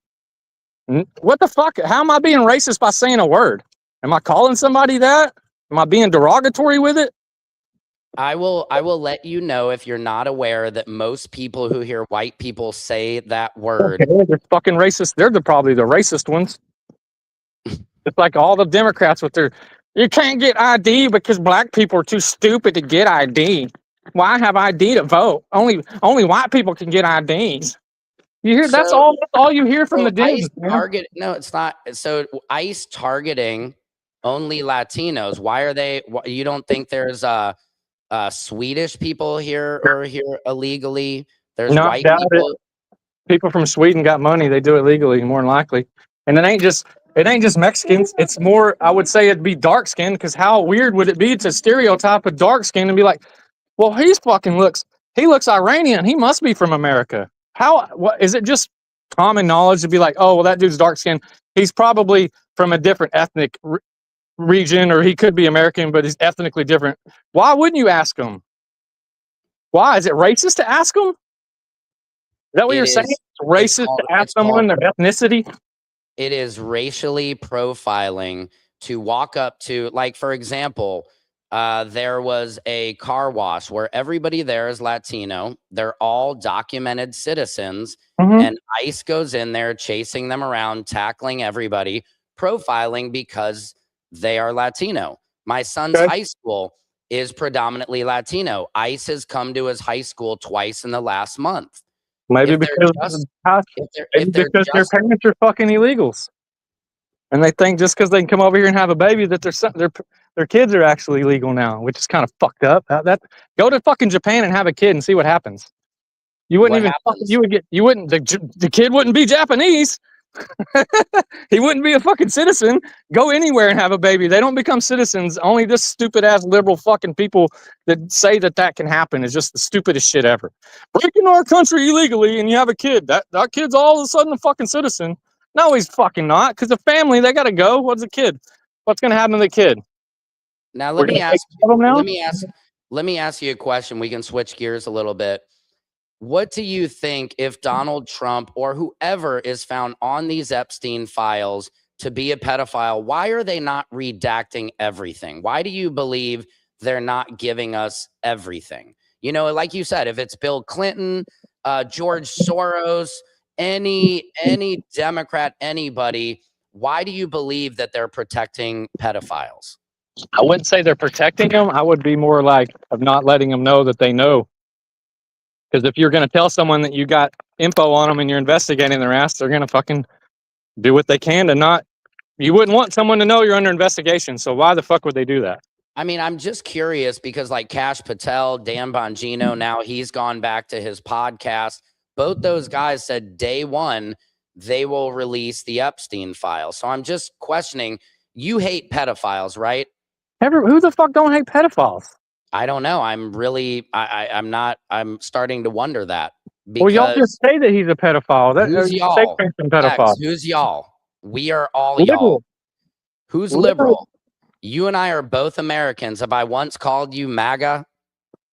What the fuck? How am I being racist by saying a word? Am I calling somebody that? Am I being derogatory with it? I will let you know if you're not aware that most people who hear white people say that word. Okay, they're fucking racist. They're probably the racist ones. It's like all the Democrats with their, you can't get ID because black people are too stupid to get ID. Why have ID to vote? Only white people can get IDs. You hear? That's all you hear from the Dems. ICE no, it's not. So ICE targeting only Latinos. Why are they? You don't think there's Swedish people here or here illegally? There's white people. People from Sweden got money. They do it legally, more than likely. And it ain't just Mexicans. It's more, I would say it'd be dark skinned, because how weird would it be to stereotype a dark skin and be like, well, he looks Iranian. He must be from America. What is it, just common knowledge to be like, oh, well, that dude's dark skinned. He's probably from a different ethnic region, or he could be American, but he's ethnically different. Why wouldn't you ask him? Why? Is it racist to ask him? Is that what you're saying? It's racist to ask someone their ethnicity? It is racially profiling to walk up to, like, for example, there was a car wash where everybody there is Latino. They're all documented citizens, and ICE goes in there chasing them around, tackling everybody, profiling because they are Latino. My son's high school is predominantly Latino. ICE has come to his high school twice in the last month. Maybe because their parents are fucking illegals, and they think just because they can come over here and have a baby that their kids are actually legal now, which is kind of fucked up. Go to fucking Japan and have a kid and see what happens. You wouldn't the kid wouldn't be Japanese. He wouldn't be a fucking citizen. Go anywhere and have a baby. They don't become citizens. Only this stupid ass liberal fucking people that say that can happen is just the stupidest shit ever. Break into our country illegally and you have a kid. That kid's all of a sudden a fucking citizen. No, he's fucking not. Because the family, they gotta go. What's a kid? What's gonna happen to the kid? Now let me ask you a question. We can switch gears a little bit. What do you think if Donald Trump or whoever is found on these Epstein files to be a pedophile? Why are they not redacting everything? Why do you believe they're not giving us everything? You know, like you said, if it's Bill Clinton, George Soros, any Democrat, anybody, why do you believe that they're protecting pedophiles? I wouldn't say they're protecting them. I would be more like of not letting them know that they know. Because if you're going to tell someone that you got info on them and you're investigating their ass, they're going to fucking do what they can to not. You wouldn't want someone to know you're under investigation. So why the fuck would they do that? I mean, I'm just curious because like Kash Patel, Dan Bongino, now he's gone back to his podcast. Both those guys said day one, they will release the Epstein file. So I'm just questioning, you hate pedophiles, right? Who the fuck don't hate pedophiles? I don't know. I'm really, I'm starting to wonder that. Well, y'all just say that he's a pedophile. Who's y'all? Pedophile. Who's y'all? We are all liberal. y'all. Who's liberal? You and I are both Americans. Have I once called you MAGA?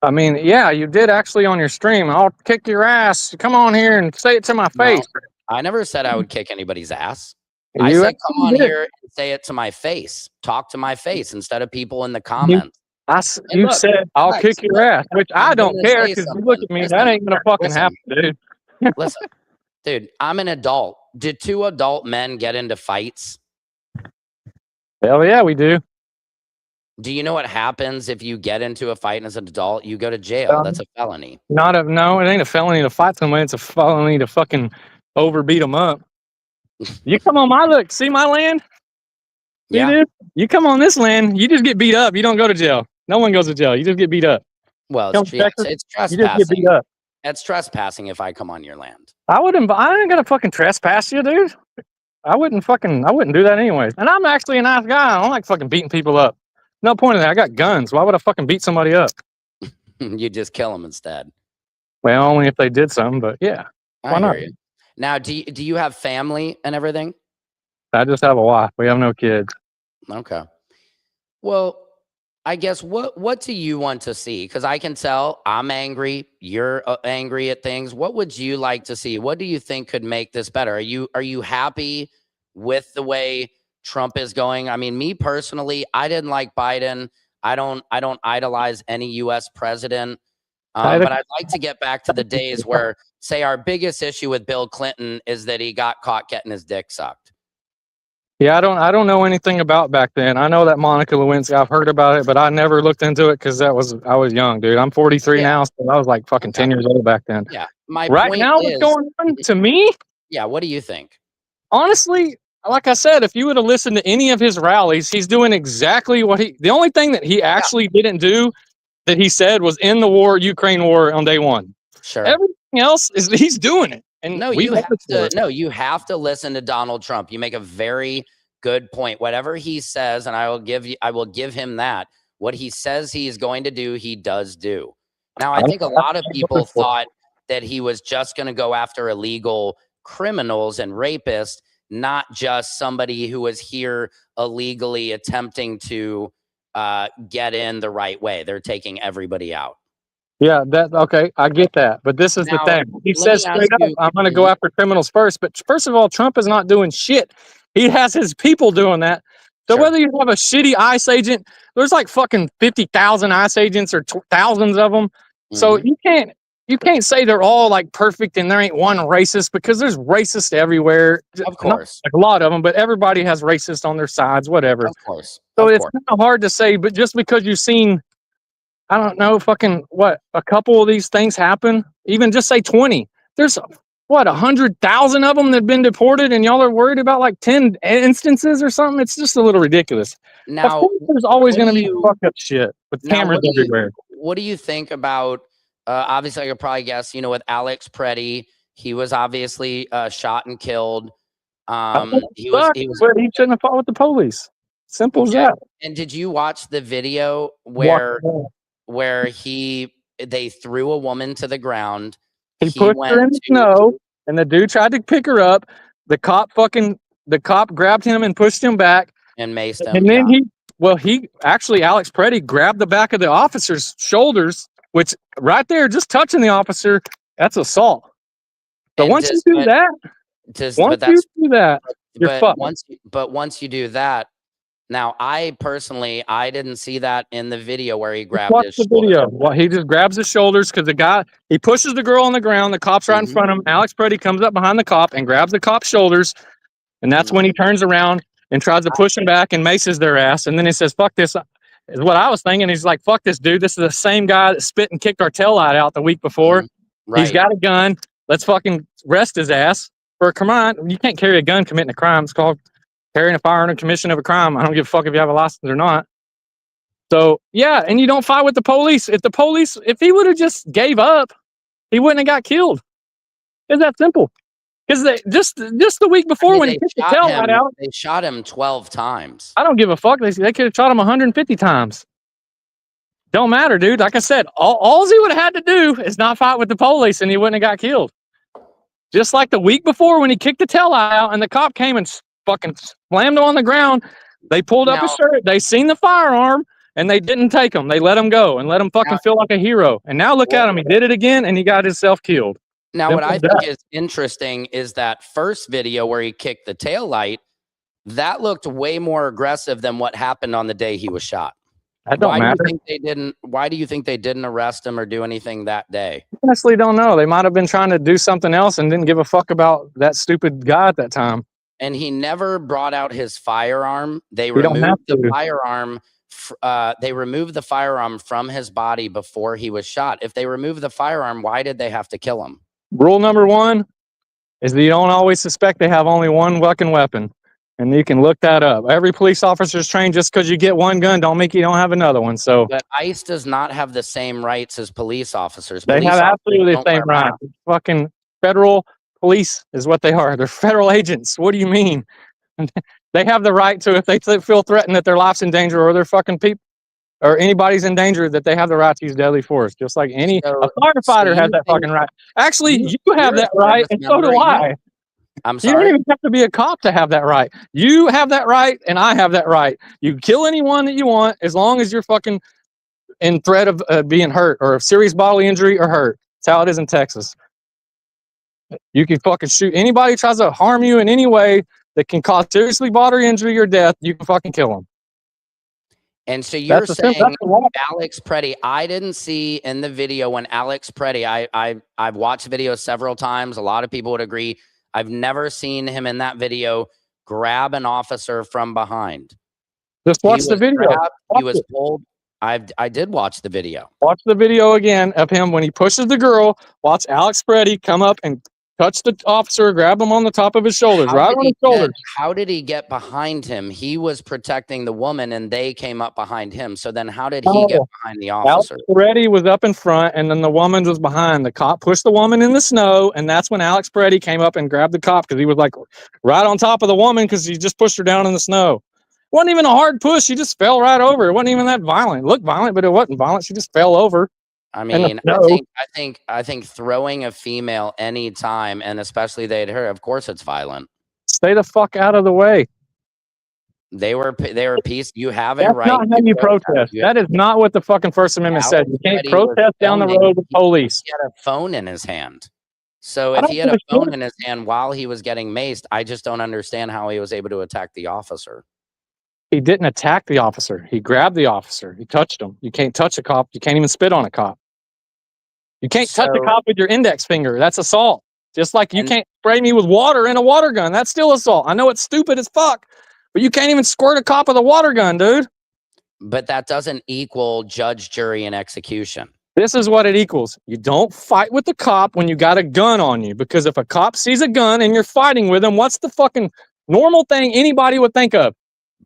I mean, yeah, you did actually on your stream. I'll kick your ass. Come on here and say it to my No, face. I never said I would kick anybody's ass. I You said, come on actually did. here and say it to my face. Talk to my face instead of people in the comments. And You look, said I'll Lex, kick your look, ass, which I I'm don't gonna care say because you look something. at me. That ain't gonna fucking Listen. happen, dude. Listen, dude, I'm an adult. Did 2 adult men get into fights? Hell yeah, we do. Do you know what happens if you get into a fight as an adult? You go to jail. That's a felony. No, it ain't a felony to fight somebody. It's a felony to fucking overbeat them up. You come on my see my land. See, Yeah. dude, you come on this land, you just get beat up. You don't go to jail. No one goes to jail. You just get beat up. Well, Come it's, to Texas, it's you just get beat trespassing. up. It's trespassing if I come on your land. I ain't gonna fucking trespass you, dude. I wouldn't do that anyways. And I'm actually a nice guy. I don't like fucking beating people up. No point in that. I got guns. Why would I fucking beat somebody up? You just kill them instead. Well, only if they did something, but yeah. Why I not? hear you. Now, do you have family and everything? I just have a wife. We have no kids. Okay. Well, I guess what do you want to see? Because I can tell I'm angry. You're angry at things. What would you like to see? What do you think could make this better? Are you happy with the way Trump is going? I mean, me personally, I didn't like Biden. I don't idolize any U.S. president. But I'd like to get back to the days where, say, our biggest issue with Bill Clinton is that he got caught getting his dick sucked. Yeah, I don't know anything about back then. I know that Monica Lewinsky, I've heard about it, but I never looked into it because I was young, dude. I'm 43 now, so I was like fucking 10 years old back then. Yeah. My Right point now, is, what's going on to me? Yeah. What do you think? Honestly, like I said, if you would have listened to any of his rallies, he's doing exactly what the only thing that he actually didn't do that he said was in the Ukraine war on day one. Sure. Everything else is he's doing it. And No, you have to listen to Donald Trump. You make a very good point. Whatever he says, and I will give him that. What he says he is going to do, he does do. Now, I think a lot of people thought that he was just going to go after illegal criminals and rapists, not just somebody who was here illegally attempting to get in the right way. They're taking everybody out. Yeah, okay, I get that. But this is the thing. He says straight up, I'm going to go after criminals first. But first of all, Trump is not doing shit. He has his people doing that. So whether you have a shitty ICE agent, there's like fucking 50,000 ICE agents or thousands of them. So you can't say they're all like perfect and there ain't one racist because there's racists everywhere. Of course. Like a lot of them, but everybody has racists on their sides, whatever. Of course. So it's kind of hard to say, but just because you've seen, I don't know, a couple of these things happen, even just say 20. There's 100,000 of them that have been deported, and y'all are worried about like 10 instances or something. It's just a little ridiculous. Now, of course, there's always going to be fucked up shit with cameras everywhere. What do you think about? Obviously, I could probably guess. With Alex Preddy, he was obviously shot and killed. But he shouldn't have fought with the police. Simple as that. And did you watch the video where they threw a woman to the ground? He pushed her in the snow, and the dude tried to pick her up. The cop grabbed him and pushed him back and maced him. And then Alex Preddy grabbed the back of the officer's shoulders, which right there, just touching the officer, that's assault. So once you do that, you're fucked. Once you do that, now I didn't see that in the video where he grabbed his shoulder. Well, he just grabs his shoulders because he pushes the girl on the ground. The cop's right in front of him. Alex Preddy comes up behind the cop and grabs the cop's shoulders. And that's when he turns around and tries to push him back and maces their ass. And then he says, fuck this, is what I was thinking. He's like, fuck this dude. This is the same guy that spit and kicked our tail light out the week before. Right. He's got a gun. Let's fucking arrest his ass. Come on, you can't carry a gun committing a crime. It's called carrying a firearm in commission of a crime. I don't give a fuck if you have a license or not. So, yeah, and you don't fight with the police. If he would have just gave up, he wouldn't have got killed. It's that simple. Because just the week before when he kicked the tail light out, they shot him 12 times. I don't give a fuck. They could have shot him 150 times. Don't matter, dude. Like I said, all he would have had to do is not fight with the police, and he wouldn't have got killed. Just like the week before when he kicked the tail light out, and the cop came and fucking slammed him on the ground. They pulled up Now, his shirt. They seen the firearm, and they didn't take him. They let him go and let him fucking now, feel like a hero. And now look at him. He did it again, and he got himself killed. now what Simple I as think that. is interesting is that first video where he kicked the tail light. That looked way more aggressive than what happened on the day he was shot. That don't Why do matter. you think they didn't? Why do you think they didn't arrest him or do anything that day? Honestly, don't know. They might have been trying to do something else and didn't give a fuck about that stupid guy at that time. And he never brought out his firearm. They You don't have removed the to. firearm. They removed the firearm from his body before he was shot. If they removed the firearm, why did they have to kill him? Rule number one is that you don't always suspect they have only one fucking weapon. And you can look that up. Every police officer is trained just because you get one gun don't make you don't have another one. So But ICE does not have the same rights as police officers. they Police have officers absolutely the don't same wear right. masks. Fucking federal police is what they are. They're federal agents. What do you mean? They have the right to, if they feel threatened that their life's in danger or their fucking people or anybody's in danger, that they have the right to use deadly force. Just like a So firefighter has you that think fucking right. Actually, you have you're a that right, service and so member? do I. I'm You don't sorry. even have to be a cop to have that right. You have that right, and I have that right. You can kill anyone that you want as long as you're fucking in threat of being hurt or of serious bodily injury or hurt. That's how it is in Texas. You can fucking shoot anybody who tries to harm you in any way that can cause seriously bodily injury or death. You can fucking kill them. And so you're That's saying the law. Alex Preddy, I didn't see in the video when Alex Preddy, I've watched videos several times. A lot of people would agree. I've never seen him in that video grab an officer from behind. Just He watch the was video. grabbed, he Watch was it. pulled. I did watch the video. Watch the video again of him when he pushes the girl. Watch Alex Preddy come up and touch the officer, grab him on the top of his shoulders, right on his shoulders. How did he get behind him? He was protecting the woman and they came up behind him. So then how did he get behind the Alex officer? Preddy was up in front, and then the woman was behind. The cop pushed the woman in the snow, and that's when Alex Preddy came up and grabbed the cop because he was like right on top of the woman because he just pushed her down in the snow. It wasn't even a hard push. She just fell right over. It wasn't even that violent. It looked violent, but it wasn't violent. She just fell over. I in the mean, snow. I think throwing a female anytime, and especially they'd her, of course it's violent. Stay the fuck out of the way. They were peace. You have a That's right. not how you protest. That is not what the fucking First Amendment said. You can't Alex Preddy was protest down the filming. road with police. He had a phone in his hand. So I if don't he had a give a phone shit. in his hand while he was getting maced, I just don't understand how he was able to attack the officer. He didn't attack the officer. He grabbed the officer. He touched him. You can't touch a cop. You can't even spit on a cop. You can't touch a cop with your index finger. That's assault. Just like you can't spray me with water in a water gun. That's still assault. I know it's stupid as fuck, but you can't even squirt a cop with a water gun, dude. But that doesn't equal judge, jury, and execution. This is what it equals. You don't fight with the cop when you got a gun on you, because if a cop sees a gun and you're fighting with him, what's the fucking normal thing anybody would think of?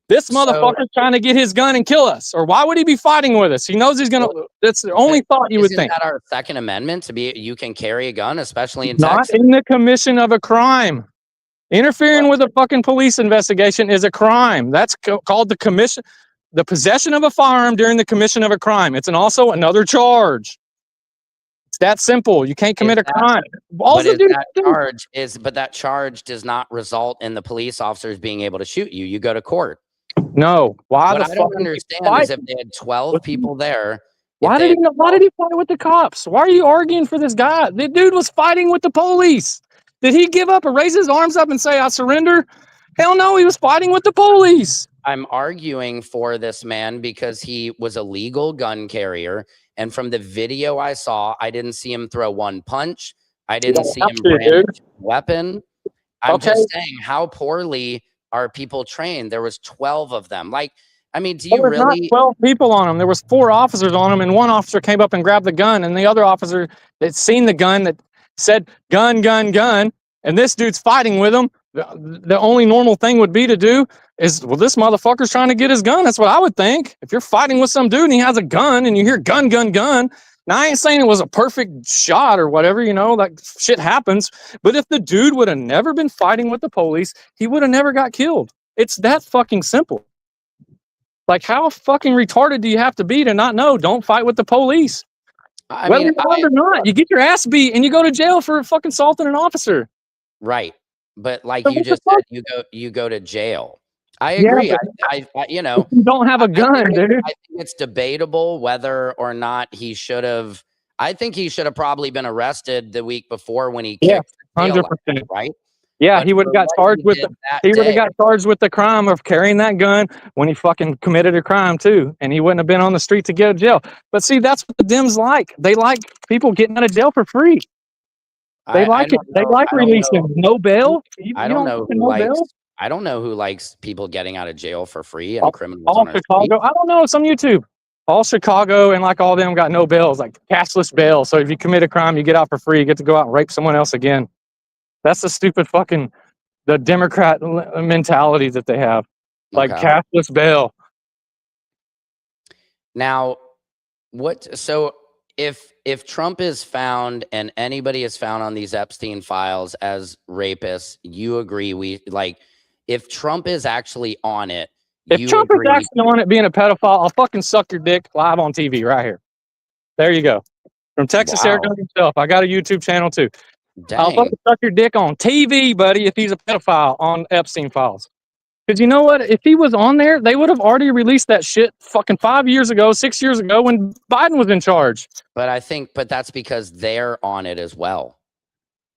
This motherfucker's trying to get his gun and kill us. Or why would he be fighting with us? He knows he's going to. That's the only thought you would think. Isn't that our Second Amendment to be you can carry a gun, especially in Not Texas? in the commission of a crime. Interfering with a fucking police investigation is a crime. That's called the commission, the possession of a firearm during the commission of a crime. It's also another charge. It's that simple. You can't commit a crime. But that charge does not result in the police officers being able to shoot you. You go to court. No. Why? What I don't understand is if they had 12 people there. Why did he fight with the cops? Why are you arguing for this guy? The dude was fighting with the police. Did he give up or raise his arms up and say, I surrender? Hell no, he was fighting with the police. I'm arguing for this man because he was a legal gun carrier. And from the video I saw, I didn't see him throw one punch. I didn't see him brandish a weapon. I'm just saying, how poorly are people trained? There was 12 of them. Like, I mean, do you really? Not 12 people on him. There was 4 officers on him, and one officer came up and grabbed the gun, and the other officer that seen the gun that said gun, gun, gun, and this dude's fighting with him. The only normal thing would be to do is, well, this motherfucker's trying to get his gun. That's what I would think. If you're fighting with some dude and he has a gun and you hear gun, gun, gun. Now, I ain't saying it was a perfect shot or whatever, like shit happens. But if the dude would have never been fighting with the police, he would have never got killed. It's that fucking simple. Like, how fucking retarded do you have to be to not know? Don't fight with the police. Whether you're armed or not, you get your ass beat and you go to jail for fucking assaulting an officer. Right. But like you just said, you go to jail. I Yeah, agree. but You know, you don't have a gun, dude. I think it's debatable whether or not he should have. I think he should have probably been arrested the week before when he Yeah, kicked the tail 100%. out, right? Yeah, But he would for have got what charged with did that he would have day, got charged with the crime of carrying that gun when he fucking committed a crime too, and he wouldn't have been on the street to get out of jail. But see, that's what the Dems like. They like people getting out of jail for free. They I like it. don't They know. like I don't releasing know. no bail. You I don't don't know fucking who no likes. bail. I don't know who likes people getting out of jail for free and criminals All on our street. Chicago. I don't know. It's on YouTube. All Chicago and like all them got no bails, like cashless bail. So if you commit a crime, you get out for free. You get to go out and rape someone else again. That's the stupid fucking the Democrat mentality that they have, like Okay. cashless bail. Now, what? So if Trump is found and anybody is found on these Epstein files as rapists, you agree? We like if Trump is actually on it, If you Trump is agree? actually on it being a pedophile, I'll fucking suck your dick live on TV right here. There you go. From Texas Wow, Airgun himself. I got a YouTube channel too. I'll dang. fucking suck your dick on TV, buddy, if he's a pedophile on Epstein files. Because you know what? If he was on there, they would have already released that shit fucking 5 years ago, 6 years ago when Biden was in charge. But that's because they're on it as well.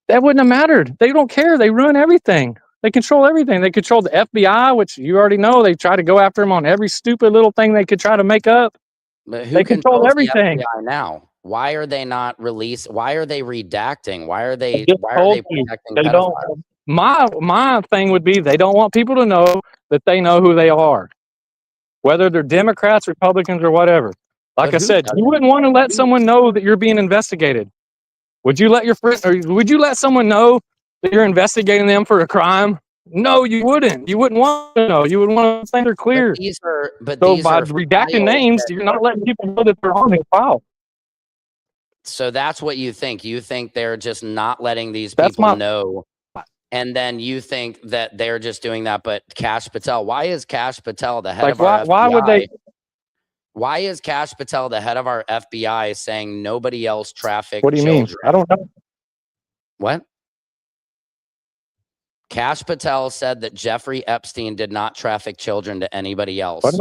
That wouldn't have mattered. They don't care. They run everything. They control everything. They control the FBI, which you already know. They try to go after him on every stupid little thing they could try to make up. But who They control controls the everything. FBI now? Why are they not released? Why are they redacting? Why are I they just told you, protecting they don't. pedophiles? My thing would be they don't want people to know that they know who they are, whether they're Democrats, Republicans, or whatever. Like But I who said, you doesn't? wouldn't want to let someone know that you're being investigated. Would you let your friend, or would you let someone know that you're investigating them for a crime? No, you wouldn't. You wouldn't want to know. You would want to think they're clear. But So these by are redacting files names, that, you're not letting people know that they're on the file. so that's what you think. You think they're just not letting these That's people my. know. And then you think that they're just doing that. But Kash Patel, why is Kash Patel the head Like of our FBI? why would they? Why is Kash Patel the head of our FBI saying nobody else trafficked What do you mean? children? I don't know. What? Kash Patel said that Jeffrey Epstein did not traffic children to anybody else. What?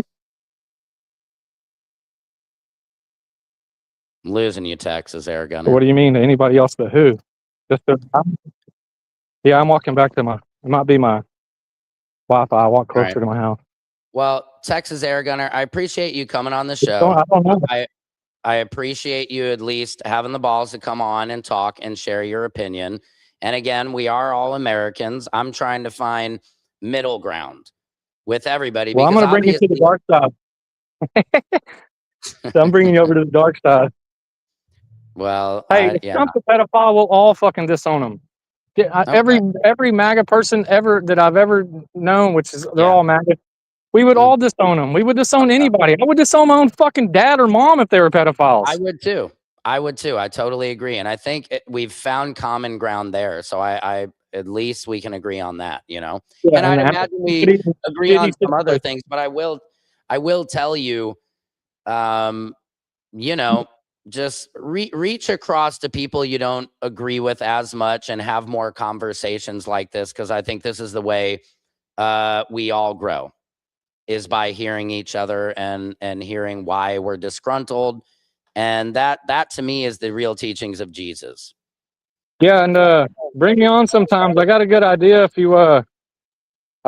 I'm losing you, Texas Air Gunner. What do you mean to anybody else but who? Yeah, I'm walking back to my. It might be my Wi-Fi. I walk closer to my house. Well, Texas Air Gunner, I appreciate you coming on the I show. don't know. I appreciate you at least having the balls to come on and talk and share your opinion. And again, we are all Americans. I'm trying to find middle ground with everybody. Well, I'm because going to bring you to the dark side. So I'm bringing you over to the dark side. Well, Hey, if Trump's a pedophile, we'll all fucking disown him. Every MAGA person ever that I've ever known, which is they're all MAGA, we would all disown them. We would disown anybody. I would disown my own fucking dad or mom if they were pedophiles. I would too. I totally agree. And I think we've found common ground there. So I at least we can agree on that, you know. Yeah, and I'd imagine we agree on some other things, but I will tell you, you know, just reach across to people you don't agree with as much and have more conversations like this, because I think this is the way we all grow, is by hearing each other and hearing why we're disgruntled. And that to me is the real teachings of Jesus. Yeah, and bring me on sometimes. I got a good idea if you I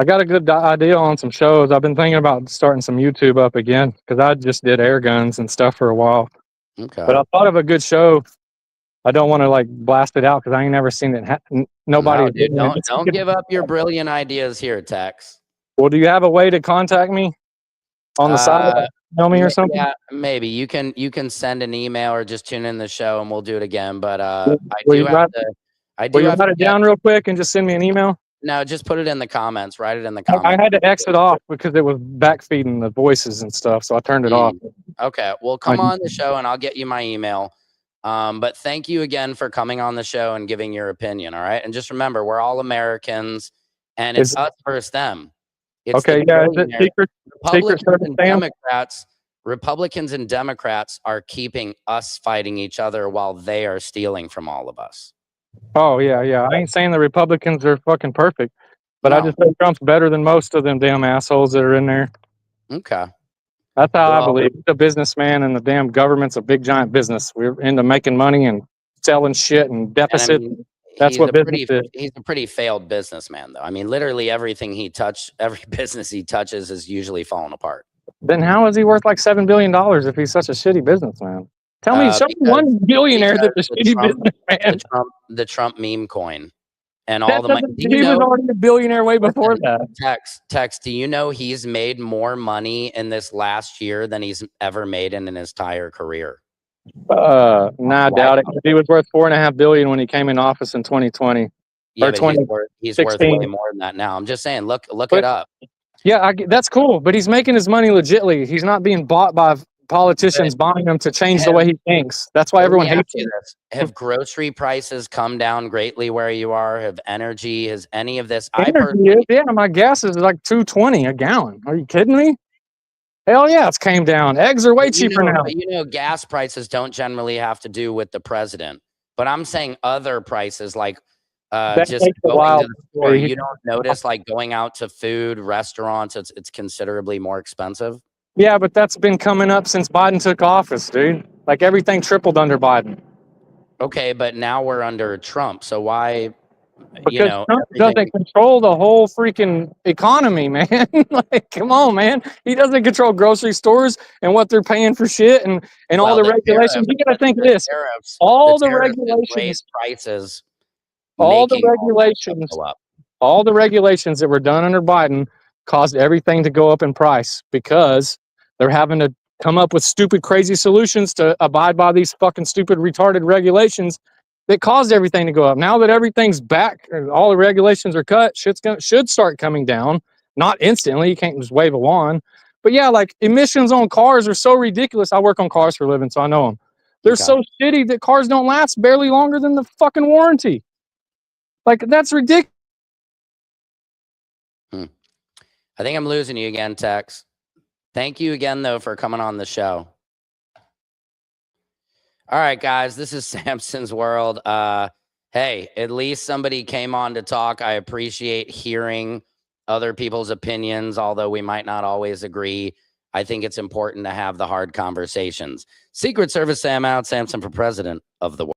got a good idea on some shows. I've been thinking about starting some YouTube up again because I just did air guns and stuff for a while. Okay. But I thought of a good show. I don't want to like blast it out because I ain't never seen it. Nobody. No, dude, don't give up your brilliant ideas here, Tex. Well, do you have a way to contact me on the side? Tell me or something. Yeah, maybe you can send an email or just tune in the show and we'll do it again. But Will you write it down real quick and just send me an email? No, just put it in the comments. Write it in the comments. I had to exit off because it was backfeeding the voices and stuff, so I turned it off. Okay, well, come on the show and I'll get you my email. But thank you again for coming on the show and giving your opinion. All right, and just remember, we're all Americans, and it's us versus them. It's okay, yeah. Is it Republicans and Democrats are keeping us fighting each other while they are stealing from all of us. Oh yeah, yeah. I ain't saying the Republicans are fucking perfect, But I No. just think Trump's better than most of them damn assholes that are in there. Okay. That's how I Well- believe. He's a businessman, and the damn government's a big giant business. We're into making money and selling shit and And deficit. That's he's what a business pretty is. he's a pretty failed businessman, though. I mean, literally everything every business he touches is usually falling apart. Then how is he worth like $7 billion if he's such a shitty businessman? Show me Because- one billionaire that's a because shitty Trump- businessman. the Trump meme coin and all That the money. doesn't- he was already a billionaire way before that. Text, do you know he's made more money in this last year than he's ever made in his entire career? Nah, I doubt it. He was worth $4.5 billion when he came in office in 2020. Yeah, Or but 20, he's worth 16. way more than that now. I'm just saying, look But- it up. Yeah, that's cool, but he's making his money legitly. He's not being bought by politicians buying him to change the way he thinks. That's why everyone hates him. Have grocery prices come down greatly where you are? Have energy? Has any of this? Yeah, my gas is like $2.20 a gallon. Are you kidding me? Hell yeah, it's came down. Eggs are way cheaper now. But gas prices don't generally have to do with the president. But I'm saying other prices like That just takes a going while to the store. before You don't notice like going out to food restaurants. It's considerably more expensive. Yeah, but that's been coming up since Biden took office, dude. Like everything tripled under Biden. Okay, but now we're under Trump. So why? Because Trump doesn't control the whole freaking economy, man. Like, come on, man. He doesn't control grocery stores and what they're paying for shit and all the regulations. You gotta think of this. All the regulations raise prices. All the regulations that were done under Biden caused everything to go up in price because they're having to come up with stupid, crazy solutions to abide by these fucking stupid, retarded regulations that caused everything to go up. Now that everything's back, and all the regulations are cut, should start coming down. Not instantly. You can't just wave a wand. But yeah, like emissions on cars are so ridiculous. I work on cars for a living, so I know them. They're so shitty that cars don't last barely longer than the fucking warranty. Like, that's ridiculous. I think I'm losing you again, Tex. Thank you again, though, for coming on the show. All right, guys, this is Samson's World. Hey, at least somebody came on to talk. I appreciate hearing other people's opinions, although we might not always agree. I think it's important to have the hard conversations. Secret Service Sam out, Samson for president of the world.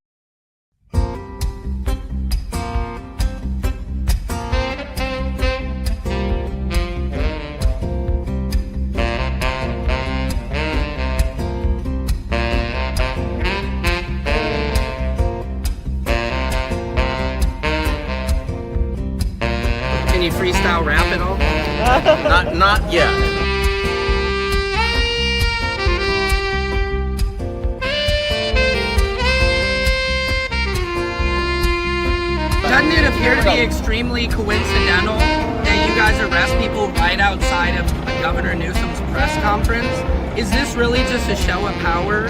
Can you freestyle rap at all? Not yet. Doesn't it appear to be extremely coincidental that you guys arrest people right outside of Governor Newsom's press conference? Is this really just a show of power?